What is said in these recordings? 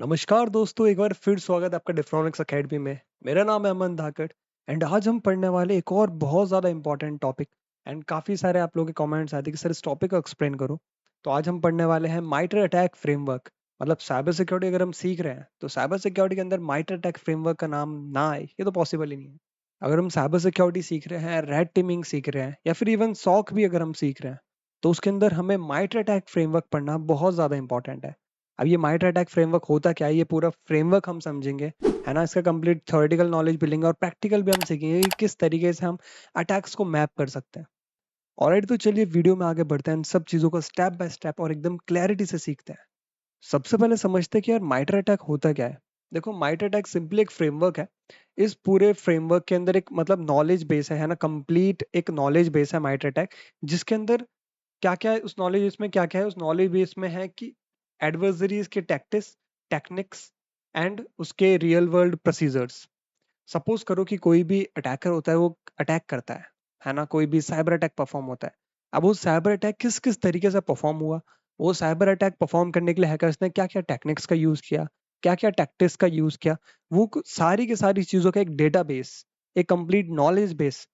नमस्कार दोस्तों, एक बार फिर स्वागत है आपका डिफ्रॉनिक्स अकेडमी में। मेरा नाम है अमन धाकड़ एंड आज हम पढ़ने वाले एक और बहुत ज़्यादा इंपॉर्टेंट टॉपिक। एंड काफ़ी सारे आप लोगों के कमेंट्स आए थे कि सर इस टॉपिक को एक्सप्लेन करो। तो आज हम पढ़ने वाले हैं माइटर अटैक फ्रेमवर्क। मतलब साइबर सिक्योरिटी अगर हम सीख रहे हैं तो साइबर सिक्योरिटी के अंदर माइटर अटैक फ्रेमवर्क का नाम ना आए ये तो पॉसिबल ही नहीं है। अगर हम साइबर सिक्योरिटी सीख रहे हैं, रेड टीमिंग सीख रहे हैं या फिर इवन सॉक भी अगर हम सीख रहे हैं तो उसके अंदर हमें माइटर अटैक फ्रेमवर्क पढ़ना बहुत ज़्यादा इंपॉर्टेंट है। अब ये माइटर अटैक फ्रेमवर्क होता क्या है, ये पूरा फ्रेमवर्क हम समझेंगे, है ना। इसका कंप्लीट थ्योरेटिकल नॉलेज भी लेंगे और प्रैक्टिकल भी हम सीखेंगे कि किस तरीके से हम अटैक्स को मैप कर सकते हैं। ऑलराइट, तो चलिए वीडियो में आगे बढ़ते हैं, इन सब चीज़ों को स्टेप बाय स्टेप और एकदम क्लैरिटी से सीखते हैं। सबसे पहले समझते हैं कि यार माइटर अटैक होता क्या है। देखो, माइटर अटैक सिंपली एक फ्रेमवर्क है। इस पूरे फ्रेमवर्क के अंदर एक मतलब नॉलेज बेस है ना, कंप्लीट एक नॉलेज बेस है माइटर अटैक। जिसके अंदर क्या क्या है, उस नॉलेज बेस में क्या क्या है, उस नॉलेज बेस में है कि एडवर्सरीज के टैक्टिक्स, टेक्निक्स एंड उसके रियल वर्ल्ड प्रोसीजर्स। सपोज करो कि कोई भी अटैकर होता है, वो अटैक करता है ना, कोई भी साइबर अटैक परफॉर्म होता है। अब वो साइबर अटैक किस किस तरीके से परफॉर्म हुआ, वो साइबर अटैक परफॉर्म करने के लिए हैकर्स ने क्या क्या टेक्निक्स का यूज किया, क्या क्या टैक्टिक्स का यूज किया, वो सारी की सारी चीजों का एक डेटाबेस, एक कंप्लीट नॉलेज बेस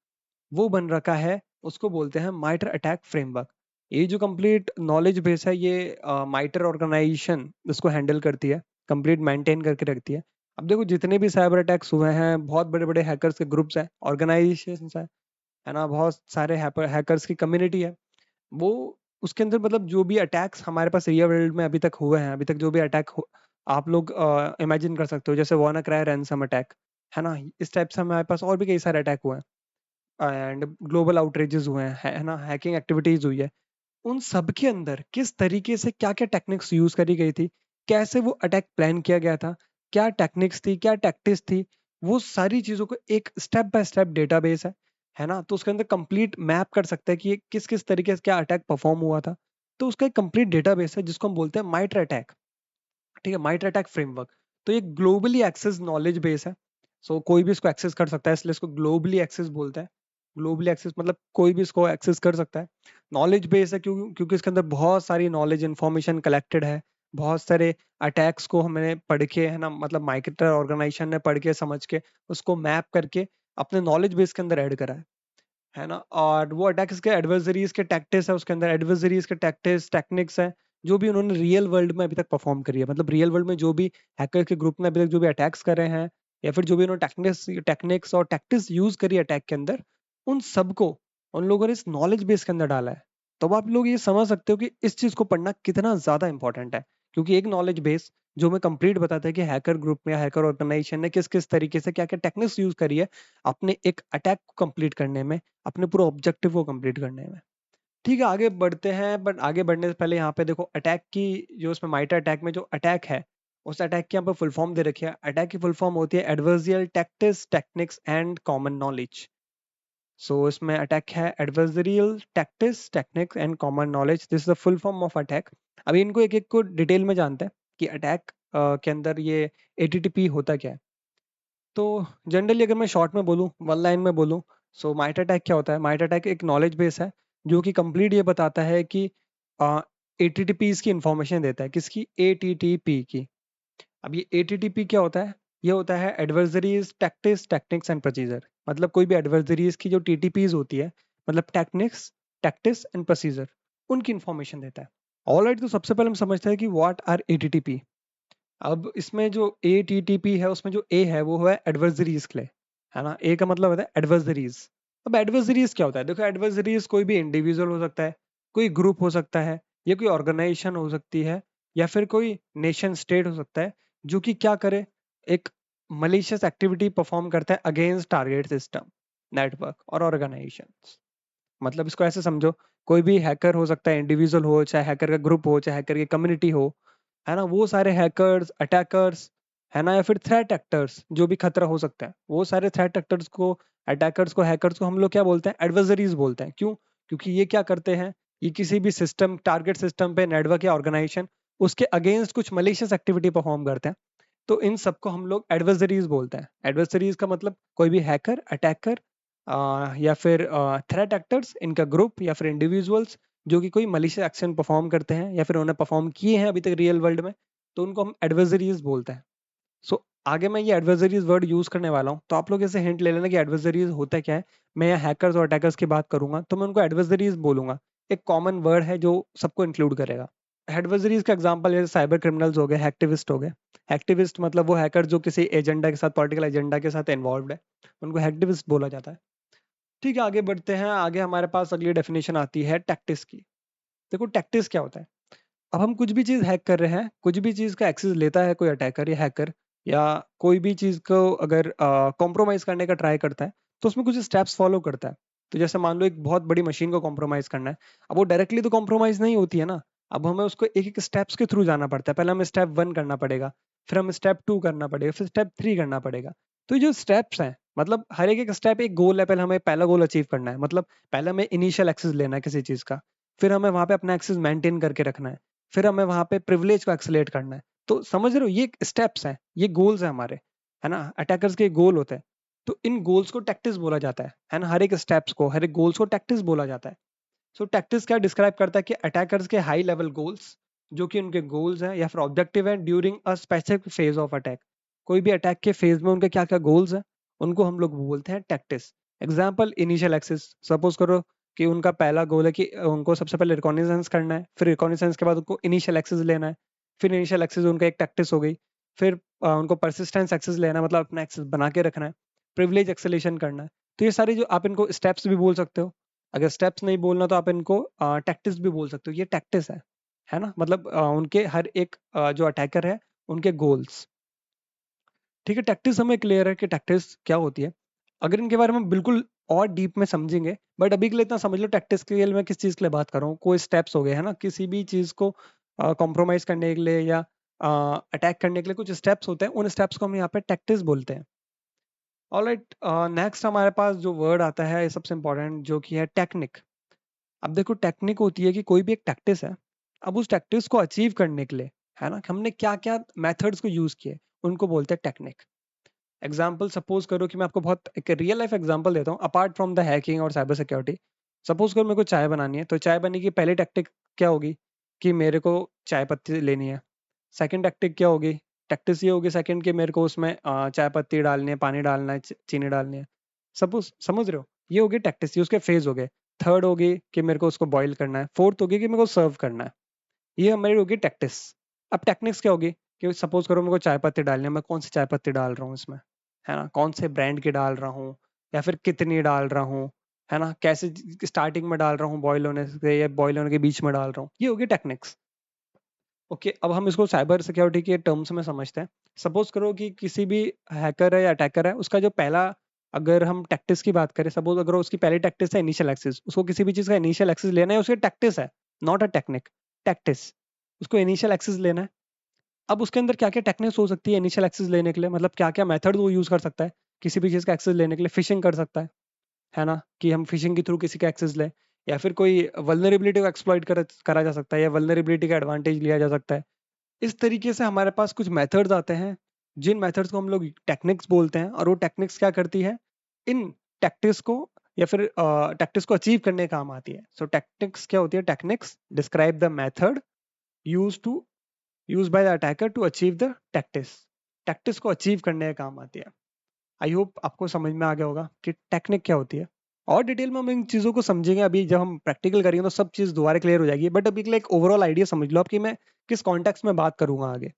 वो बन रखा है। उसको बोलते हैं माइटर अटैक फ्रेमवर्क। ये जो कंप्लीट नॉलेज बेस है, ये माइटर ऑर्गेनाइजेशन इसको हैंडल करती है, कंप्लीट मेंटेन करके रखती है। अब देखो, जितने भी साइबर अटैक्स हुए हैं, बहुत बड़े बड़े हैकर्स के ग्रुप्स हैं, ऑर्गेनाइजेशन है ना, बहुत सारे हैकर्स की कम्युनिटी है। वो उसके अंदर मतलब जो भी अटैक्स हमारे पास रियल वर्ल्ड में अभी तक हुए हैं, अभी तक जो भी अटैक आप लोग इमेजिन कर सकते हो, जैसे वानाक्राई रैनसम अटैक, है ना। इस टाइप से हमारे पास और भी कई सारे अटैक हुए हैं एंड ग्लोबल आउटरीचेस हुए हैं, है ना, हैकिंग एक्टिविटीज हुई है। उन सब के अंदर किस तरीके से क्या-क्या टेक्निक्स यूज करी गई थी, कैसे वो अटैक प्लान किया गया था, क्या टेक्निक्स थी, क्या टैक्टिक्स थी, वो सारी चीज़ों को एक स्टेप बाय स्टेप डेटाबेस है ना। तो उसके अंदर कंप्लीट मैप कर सकते हैं कि ये किस-किस तरीके से क्या अटैक परफॉर्म हुआ था। तो उसका एक कंप्लीट डेटाबेस है जिसको हम बोलते हैं माइटर अटैक, ठीक है, माइटर अटैक फ्रेमवर्क। तो ये ग्लोबली एक्सेस नॉलेज बेस है। सो कोई भी इसको एक्सेस कर सकता है, इसलिए इसको ग्लोबली एक्सेस बोलते हैं। ग्लोबली एक्सेस मतलब कोई भी इसको एक्सेस कर सकता है। नॉलेज बेस है क्योंकि इसके अंदर बहुत सारी नॉलेज इन्फॉर्मेशन कलेक्टेड है। बहुत सारे अटैक्स को हमने पढ़ के, है ना, मतलब माइक्रो ऑर्गेनाइजेशन ने पढ़ के समझ के उसको मैप करके अपने नॉलेज बेस के अंदर ऐड करा है ना। और वो अटैक्स के एडवर्सरीज के टैक्टिक्स है, उसके अंदर एडवर्सरीज के टैक्टिक्स टेक्निक्स है जो भी उन्होंने रियल वर्ल्ड में अभी तक परफॉर्म करी है। मतलब रियल वर्ल्ड में जो भी हैकर के ग्रुप ने अभी तक जो भी अटैक्स कर रहे हैं या फिर जो भी उन्होंने टेक्निक्स टेक्निक्स और टैक्टिक्स यूज करी अटैक के अंदर, उन सबको उन लोगों ने इस नॉलेज बेस के अंदर डाला है। तो अब आप लोग ये समझ सकते हो कि इस चीज को पढ़ना कितना ज्यादा इंपॉर्टेंट है। क्योंकि एक नॉलेज बेस जो हमें कंप्लीट बताता है कि हैकर ग्रुप में या हैकर ऑर्गेनाइजेशन ने किस किस तरीके से क्या क्या टेक्निक्स यूज करी है अपने एक अटैक को कंप्लीट करने में, अपने पूरे ऑब्जेक्टिव को कंप्लीट करने में। ठीक है, आगे बढ़ते हैं, बट आगे बढ़ने से पहले यहाँ पे देखो अटैक की, जो उसमें माइटर अटैक में जो अटैक है, उस अटैक की यहाँ पे फुल फॉर्म दे रखी है। अटैक की फुल फॉर्म होती है adversarial tactics, techniques and common knowledge. So इसमें अटैक है adversarial tactics, techniques and common knowledge, this is the full form of attack. अभी इनको एक एक को डिटेल में जानते हैं कि अटैक के अंदर ये एटीटीपी होता क्या है। तो जनरली अगर मैं शॉर्ट में बोलूँ, वन लाइन में बोलूँ, सो माइट अटैक क्या होता है। माइट अटैक एक नॉलेज बेस है जो कि कंप्लीट ये बताता है कि एटीटीपीज की इंफॉर्मेशन देता है, किसकी, एटीटीपी की। अब ये एटीटीपी क्या होता है, ये होता है adversaries tactics, techniques and procedure. मतलब कोई भी एडवर्सरीज की जो टीटीपीज होती है, मतलब टेक्निक्स, टैक्टिक्स एंड प्रोसीजर, उनकी इंफॉर्मेशन देता है। ऑलराइट, तो सबसे पहले हम समझते हैं कि व्हाट आर एटीटीपी। अब इसमें जो एटीटीपी है, उसमें जो ए है वो है एडवर्सरीज के लिए, है ना। ए का मतलब होता है एडवर्सरीज। अब एडवर्सरीज क्या होता है, देखो एडवर्सरीज कोई भी इंडिविजुअल हो सकता है, कोई ग्रुप हो सकता है, या कोई ऑर्गेनाइजेशन हो सकती है, या फिर कोई नेशन स्टेट हो सकता है, जो कि क्या करे, एक मलिशियस एक्टिविटी परफॉर्म करता है अगेंस्ट टारगेट सिस्टम, नेटवर्क और ऑर्गेनाइजेशन। मतलब इसको ऐसे समझो, कोई भी हैकर हो सकता है, इंडिविजुअल हो, चाहे हैकर का ग्रुप हो, चाहे हैकर की कम्युनिटी हो, है ना। वो सारे हैकर्स, अटैकर्स, है ना, या फिर थ्रेट एक्टर्स, जो भी खतरा हो सकता है, वो सारे थ्रेट एक्टर्स को, अटैकर्स को, हैकर्स को हम लोग क्या बोलते हैं, एडवर्सरीज बोलते हैं। क्यों? क्योंकि ये क्या करते हैं, ये किसी भी सिस्टम, टारगेट सिस्टम पे, नेटवर्क या ऑर्गेनाइजेशन, उसके अगेंस्ट कुछ मलिशियस एक्टिविटी परफॉर्म करते हैं। तो इन सबको हम लोग एडवर्सरीज बोलते हैं। एडवर्सरीज का मतलब कोई भी हैकर, अटैकर, या फिर थ्रेट एक्टर्स, इनका ग्रुप या फिर इंडिविजुअल्स जो कि कोई मलिशियस एक्शन परफॉर्म करते हैं या फिर उन्होंने परफॉर्म किए हैं अभी तक रियल वर्ल्ड में, तो उनको हम एडवर्सरीज बोलते हैं। सो आगे मैं ये एडवर्सरीज वर्ड यूज करने वाला हूँ, तो आप लोग इसे हिंट ले लेना कि एडवर्सरीज होता क्या है। मैं यहाँ हैकर्स और अटैकर्स की बात करूंगा तो मैं उनको एडवर्सरीज बोलूंगा। एक कॉमन वर्ड है जो सबको इंक्लूड करेगा। एडवर्सरीज का एग्जांपल जैसे साइबर क्रिमिनल्स हो गए, हैक्टिविस्ट हो गए। हैक्टिविस्ट मतलब वो हैकर जो किसी एजेंडा के साथ, पॉलिटिकल एजेंडा के साथ इन्वॉल्व है, उनको हैक्टिविस्ट बोला जाता है। ठीक है, आगे बढ़ते हैं। आगे हमारे पास अगली डेफिनेशन आती है टैक्टिस की। देखो टैक्टिस क्या होता है। अब हम कुछ भी चीज हैक कर रहे हैं, कुछ भी चीज का एक्सेस लेता है कोई अटैकर या हैकर, या कोई भी चीज को अगर कॉम्प्रोमाइज करने का ट्राई करता है, तो उसमें कुछ स्टेप्स फॉलो करता है। तो जैसे मान लो एक बहुत बड़ी मशीन को कॉम्प्रोमाइज करना है, अब वो डायरेक्टली तो कॉम्प्रोमाइज नहीं होती है ना। अब हमें उसको एक एक स्टेप्स के थ्रू जाना पड़ता है। पहले हमें स्टेप 1 करना पड़ेगा, फिर हमें स्टेप 2 करना पड़ेगा, फिर स्टेप 3 करना पड़ेगा। तो ये जो स्टेप्स हैं, मतलब हर एक एक स्टेप एक गोल है। पहले हमें पहला गोल अचीव करना है, मतलब पहले हमें इनिशियल एक्सेस लेना है किसी चीज का, फिर हमें वहां पे अपना एक्सेस मेंटेन करके रखना है, फिर हमें वहां पे प्रिविलेज को एक्सेलेरेट करना है। तो समझ रहे हो, ये स्टेप्स हैं, ये गोल्स हैं हमारे, है ना। अटैकर्स के गोल होते हैं, तो इन गोल्स को टैक्टिस बोला जाता है ना। हर एक स्टेप्स को, हर एक गोल्स को टैक्टिस बोला जाता है। सो टैक्टिस क्या डिस्क्राइब करता है कि अटैकर्स के हाई लेवल गोल्स, जो कि उनके गोल्स हैं या फिर ऑब्जेक्टिव है during a specific phase of attack. कोई भी अटैक के फेज में उनके क्या क्या गोल्स हैं, उनको हम लोग बोलते हैं tactics. Example initial access, suppose करो कि उनका पहला गोल है कि उनको सबसे पहले रिकॉग्निजेंस करना है, फिर रिकॉग्निजेंस के बाद उनको इनिशियल एक्सेस लेना है। फिर इनिशियल एक्सेस उनका एक टैक्टिस हो गई। फिर उनको परसिस्टेंस एक्सेस लेना है, मतलब अपना एक्सेस बना के रखना है। प्रिविलेज एक्सेलेशन करना है। तो ये सारी जो आप इनको स्टेप्स भी बोल सकते हो। अगर स्टेप्स नहीं बोलना तो आप इनको टैक्टिस भी बोल सकते हो। ये टैक्टिस है ना। मतलब उनके हर एक जो अटैकर है, उनके गोल्स। ठीक है, टैक्टिस हमें क्लियर है कि टैक्टिस क्या होती है। अगर इनके बारे में बिल्कुल और डीप में समझेंगे, बट अभी के लिए इतना समझ लो टैक्टिस के लिए मैं किस चीज के लिए बात कर रहा हूँ। कोई स्टेप्स हो गए, है ना, किसी भी चीज को कॉम्प्रोमाइज करने के लिए या अटैक करने के लिए कुछ स्टेप्स होते हैं, उन स्टेप्स को हम यहाँ पे टैक्टिस बोलते हैं। ऑलराइट, नेक्स्ट हमारे पास जो वर्ड आता है ये सबसे इंपॉर्टेंट, जो कि है टेक्निक। अब देखो टेक्निक होती है कि कोई भी एक टैक्टिस है, अब उस टैक्टिस को अचीव करने के लिए, है ना, हमने क्या क्या मेथड्स को यूज किए, उनको बोलते हैं टेक्निक। एग्जाम्पल सपोज करो कि मैं आपको बहुत एक रियल लाइफ एग्जाम्पल देता हूँ, अपार्ट फ्रॉम द हैकिंग और साइबर सिक्योरिटी। सपोज करो मेरे को चाय बनानी है, तो चाय बनने की पहली टैक्टिक क्या होगी कि मेरे को चाय पत्ती लेनी है। सेकंड टैक्टिक क्या होगी, टैक्टिस ये होगी सेकंड कि मेरे को उसमें चाय पत्ती डालनी है, पानी डालना है, चीनी डालनी है। सपोज समझ रहे हो, ये होगी टैक्टिस, ये उसके फेज हो गए। थर्ड होगी कि मेरे को उसको बॉईल करना है। फोर्थ होगी कि मेरे को सर्व करना है। ये हमारी होगी टैक्टिस। अब टेक्निक्स क्या होगी कि सपोज करो मेरे को चाय पत्ती डालनी है, मैं कौन सी चाय पत्ती डाल रहा हूँ इसमें, है ना, कौन से ब्रांड की डाल रहा हूँ, या फिर कितनी डाल रहा हूँ, है ना, कैसे स्टार्टिंग में डाल रहा हूँ, बॉईल होने से या बॉईल होने के बीच में डाल रहा हूँ। ये होगी टेक्निक्स। ओके, अब हम इसको साइबर सिक्योरिटी के टर्म्स में समझते हैं। सपोज करो कि किसी भी हैकर है या अटैकर है, उसका जो पहला, अगर हम टैक्टिस की बात करें, सपोज अगर उसकी पहली टैक्टिस है इनिशियल एक्सेस, उसको किसी भी चीज का इनिशियल एक्सेस लेना है, उसकी टैक्टिस है, नॉट अ टेक्निक, टैक्टिस। उसको इनिशियल एक्सेस लेना है। अब उसके अंदर क्या क्या टेक्निक्स हो सकती है इनिशियल एक्सेस लेने के लिए, मतलब क्या क्या मेथड वो यूज कर सकता है किसी भी चीज का एक्सेस लेने के लिए। फिशिंग कर सकता है ना, कि हम फिशिंग के थ्रू किसी का एक्सेस लें, या फिर कोई वल्नरेबिलिटी को एक्सप्लॉइट करा जा सकता है, या वल्नरेबिलिटी का एडवांटेज लिया जा सकता है। इस तरीके से हमारे पास कुछ मेथड्स आते हैं, जिन मेथड्स को हम लोग टेक्निक्स बोलते हैं। और वो टेक्निक्स क्या करती है, इन टैक्टिक्स को या फिर टैक्टिक्स को अचीव करने का काम आती है। सो टेक्निक्स क्या होती है, techniques describe the method use to use by the attacker to achieve the tactics. Tactics को अचीव करने का काम आती है। आई होप आपको समझ में आ गया होगा कि टेक्निक क्या होती है। और डिटेल में हम इन चीज़ों को समझेंगे, अभी जब हम प्रैक्टिकल करेंगे तो सब चीज़ दोबारा क्लियर हो जाएगी। बट अभी के लिए एक ओवरऑल आइडिया समझ लो आप कि मैं किस कॉन्टेक्स्ट में बात करूंगा आगे।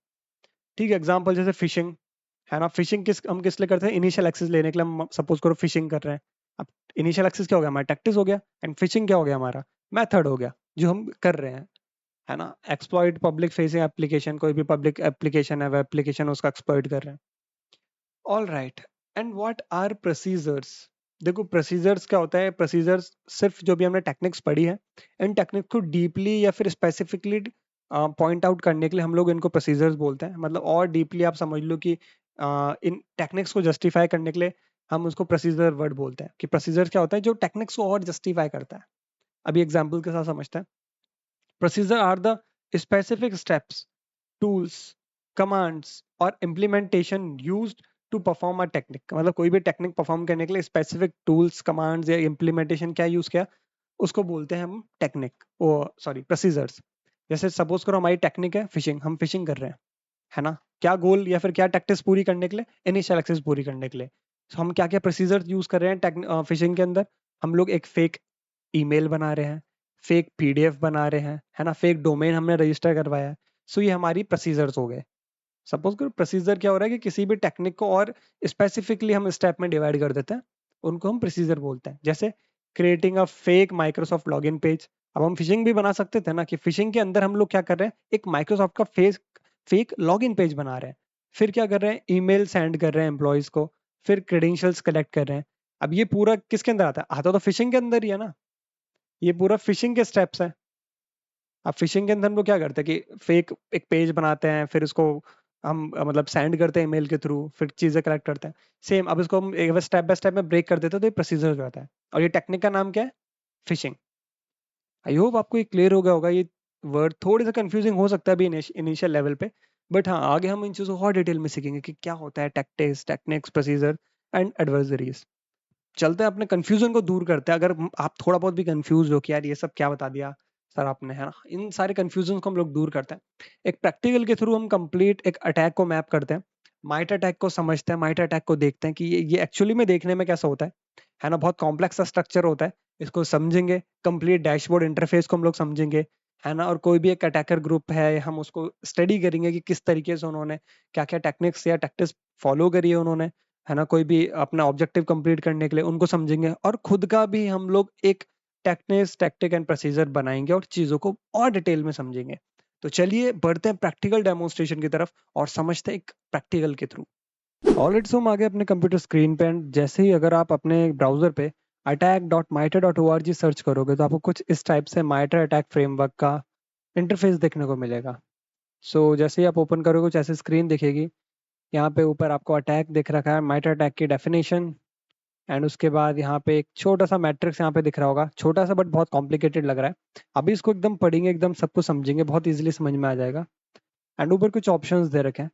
ठीक है, एग्जाम्पल जैसे फिशिंग, है ना। फिशिंग हम किस लिए करते हैं, इनिशियल एक्सेस लेने के लिए हम सपोज करो फिशिंग कर रहे हैं। अब इनिशियल एक्सेस क्या हो गया, हमारा टैक्टिस हो गया, एंड फिशिंग क्या हो गया, हमारा मेथड हो गया जो हम कर रहे हैं, है ना। एक्सप्लॉइट पब्लिक फेसिंग एप्लीकेशन, कोई भी पब्लिक एप्लीकेशन है, वेब एप्लीकेशन, उसका एक्सप्लॉइट कर रहे हैं। All right, and what are procedures. देखो प्रोसीजर्स क्या होता है, प्रोसीजर्स सिर्फ जो भी हमने टेक्निक्स पढ़ी है, इन टेक्निक को डीपली या फिर स्पेसिफिकली पॉइंट आउट करने के लिए हम लोग इनको प्रोसीजर्स बोलते हैं। मतलब और डीपली आप समझ लो कि इन टेक्निक्स को जस्टिफाई करने के लिए हम उसको प्रोसीजर वर्ड बोलते हैं। कि प्रोसीजर क्या होता है, जो टेक्निक्स को और जस्टिफाई करता है। अभी एग्जाम्पल के साथ समझते हैं। Procedure are the specific steps, tools, commands और implementation used to perform a technique। मतलब कोई भी टेक्निक परफॉर्म करने के लिए स्पेसिफिक टूल्स, कमांड्स या इम्प्लीमेंटेशन क्या यूज किया, उसको बोलते हैं हम टेक्निक, ओ सॉरी प्रोसीजर्स। जैसे सपोज करो हमारी टेक्निक है फिशिंग, हम फिशिंग कर रहे हैं, है ना? क्या गोल या फिर क्या टैक्टिक्स पूरी करने के लिए? इनिशियल एक्सेस पूरी करने के लिए। सो हम क्या-क्या प्रोसीजर यूज़ कर रहे हैं फिशिंग के अंदर? हम लोग एक फेक ईमेल बना रहे हैं, फेक पीडीएफ बना रहे हैं, है ना? फेक डोमेन हमने रजिस्टर करवाया है। सो ये हमारी प्रोसीजर्स हो गए। सपोज़ करो प्रोसीजर क्या हो रहा है कि किसी भी टेक्निक को और स्पेसिफिकली हम स्टेप में डिवाइड कर देते हैं, उनको हम प्रोसीजर बोलते हैं। जैसे creating a fake Microsoft login page. अब हम फिशिंग भी बना सकते थे ना कि फिशिंग के अंदर हम लोग क्या कर रहे हैं, एक माइक्रोसॉफ्ट का फेक लॉगिन पेज बना रहे हैं। फिर क्या कर रहे हैं, ईमेल सेंड कर रहे हैं एम्प्लॉइज़ को, फिर क्रेडेंशियल्स कलेक्ट कर रहे हैं। अब ये पूरा किसके अंदर आता है? आता तो फिशिंग के अंदर ही है ना। ये पूरा फिशिंग के स्टेप्स हैं। अब फिशिंग के अंदर हम लोग क्या करते हैं कि फेक एक पेज बनाते हैं, फिर उसको हम मतलब सेंड करते हैं ईमेल के थ्रू, फिर चीज़ें कलेक्ट करते हैं। सेम अब इसको हम एक बार स्टेप बाय स्टेप में ब्रेक कर देते हैं, तो ये प्रोसीजर हो जाता है। और ये टेक्निक का नाम क्या है? फिशिंग। आई होप आपको ये क्लियर हो गया होगा। ये वर्ड थोड़े से कंफ्यूजिंग हो सकता है अभी इनिशियल लेवल पे, बट हाँ, आगे हम इन चीज़ों को और डिटेल में सीखेंगे कि क्या होता है टैक्टिक्स, टेक्निक्स, प्रोसीजर एंड एडवर्सरीज़। चलते हैं अपने कंफ्यूजन को दूर करते हैं। अगर आप थोड़ा बहुत भी कंफ्यूज हो कि यार ये सब क्या बता दिया सर आपने, है ना? इन सारे कंफ्यूजन को हम लोग दूर करते हैं। एक प्रैक्टिकल के थ्रू हम कंप्लीट एक अटैक को मैप करते हैं। माइट अटैक को समझते हैं, माइट अटैक को देखते हैं कि ये एक्चुअली में देखने में कैसा होता है ना? बहुत कॉम्प्लेक्स सा स्ट्रक्चर होता है। इसको समझेंगे, कंप्लीट डैशबोर्ड इंटरफेस को हम लोग समझेंगे, है ना? और कोई भी एक अटैकर ग्रुप है, हम उसको स्टडी करेंगे कि किस तरीके से उन्होंने क्या-क्या टेक्निक्स या टैक्टिक्स फॉलो करी है उन्होंने, है ना? कोई भी अपना ऑब्जेक्टिव कंप्लीट करने के लिए उनको समझेंगे और खुद का भी हम लोग एक टेक्निक्स, टैक्टिक एंड प्रोसीजर बनाएँगे और चीज़ों को और डिटेल में समझेंगे। तो चलिए बढ़ते हैं प्रैक्टिकल डेमोंस्ट्रेशन की तरफ और समझते हैं एक प्रैक्टिकल के थ्रू। ऑलराइट, सो हम आ गए अपने कंप्यूटर स्क्रीन पे एंड जैसे ही अगर आप अपने ब्राउज़र पे attack.mitre.org सर्च करोगे तो आपको कुछ इस टाइप से माइटर अटैक फ्रेमवर्क का इंटरफेस देखने को मिलेगा। सो जैसे ही आप ओपन करोगे कुछ ऐसी स्क्रीन दिखेगी। यहाँ पे ऊपर आपको अटैक दिख रखा है, माइटर अटैक की डेफिनेशन एंड उसके बाद यहाँ पे एक छोटा-सा मैट्रिक्स यहाँ पे दिख रहा होगा। छोटा-सा बट बहुत कॉम्प्लिकेटेड लग रहा है। अभी इसको एकदम पढ़ेंगे, एकदम सब कुछ समझेंगे, बहुत ईज़िली समझ में आ जाएगा एंड ऊपर कुछ ऑप्शंस दे रखे हैं।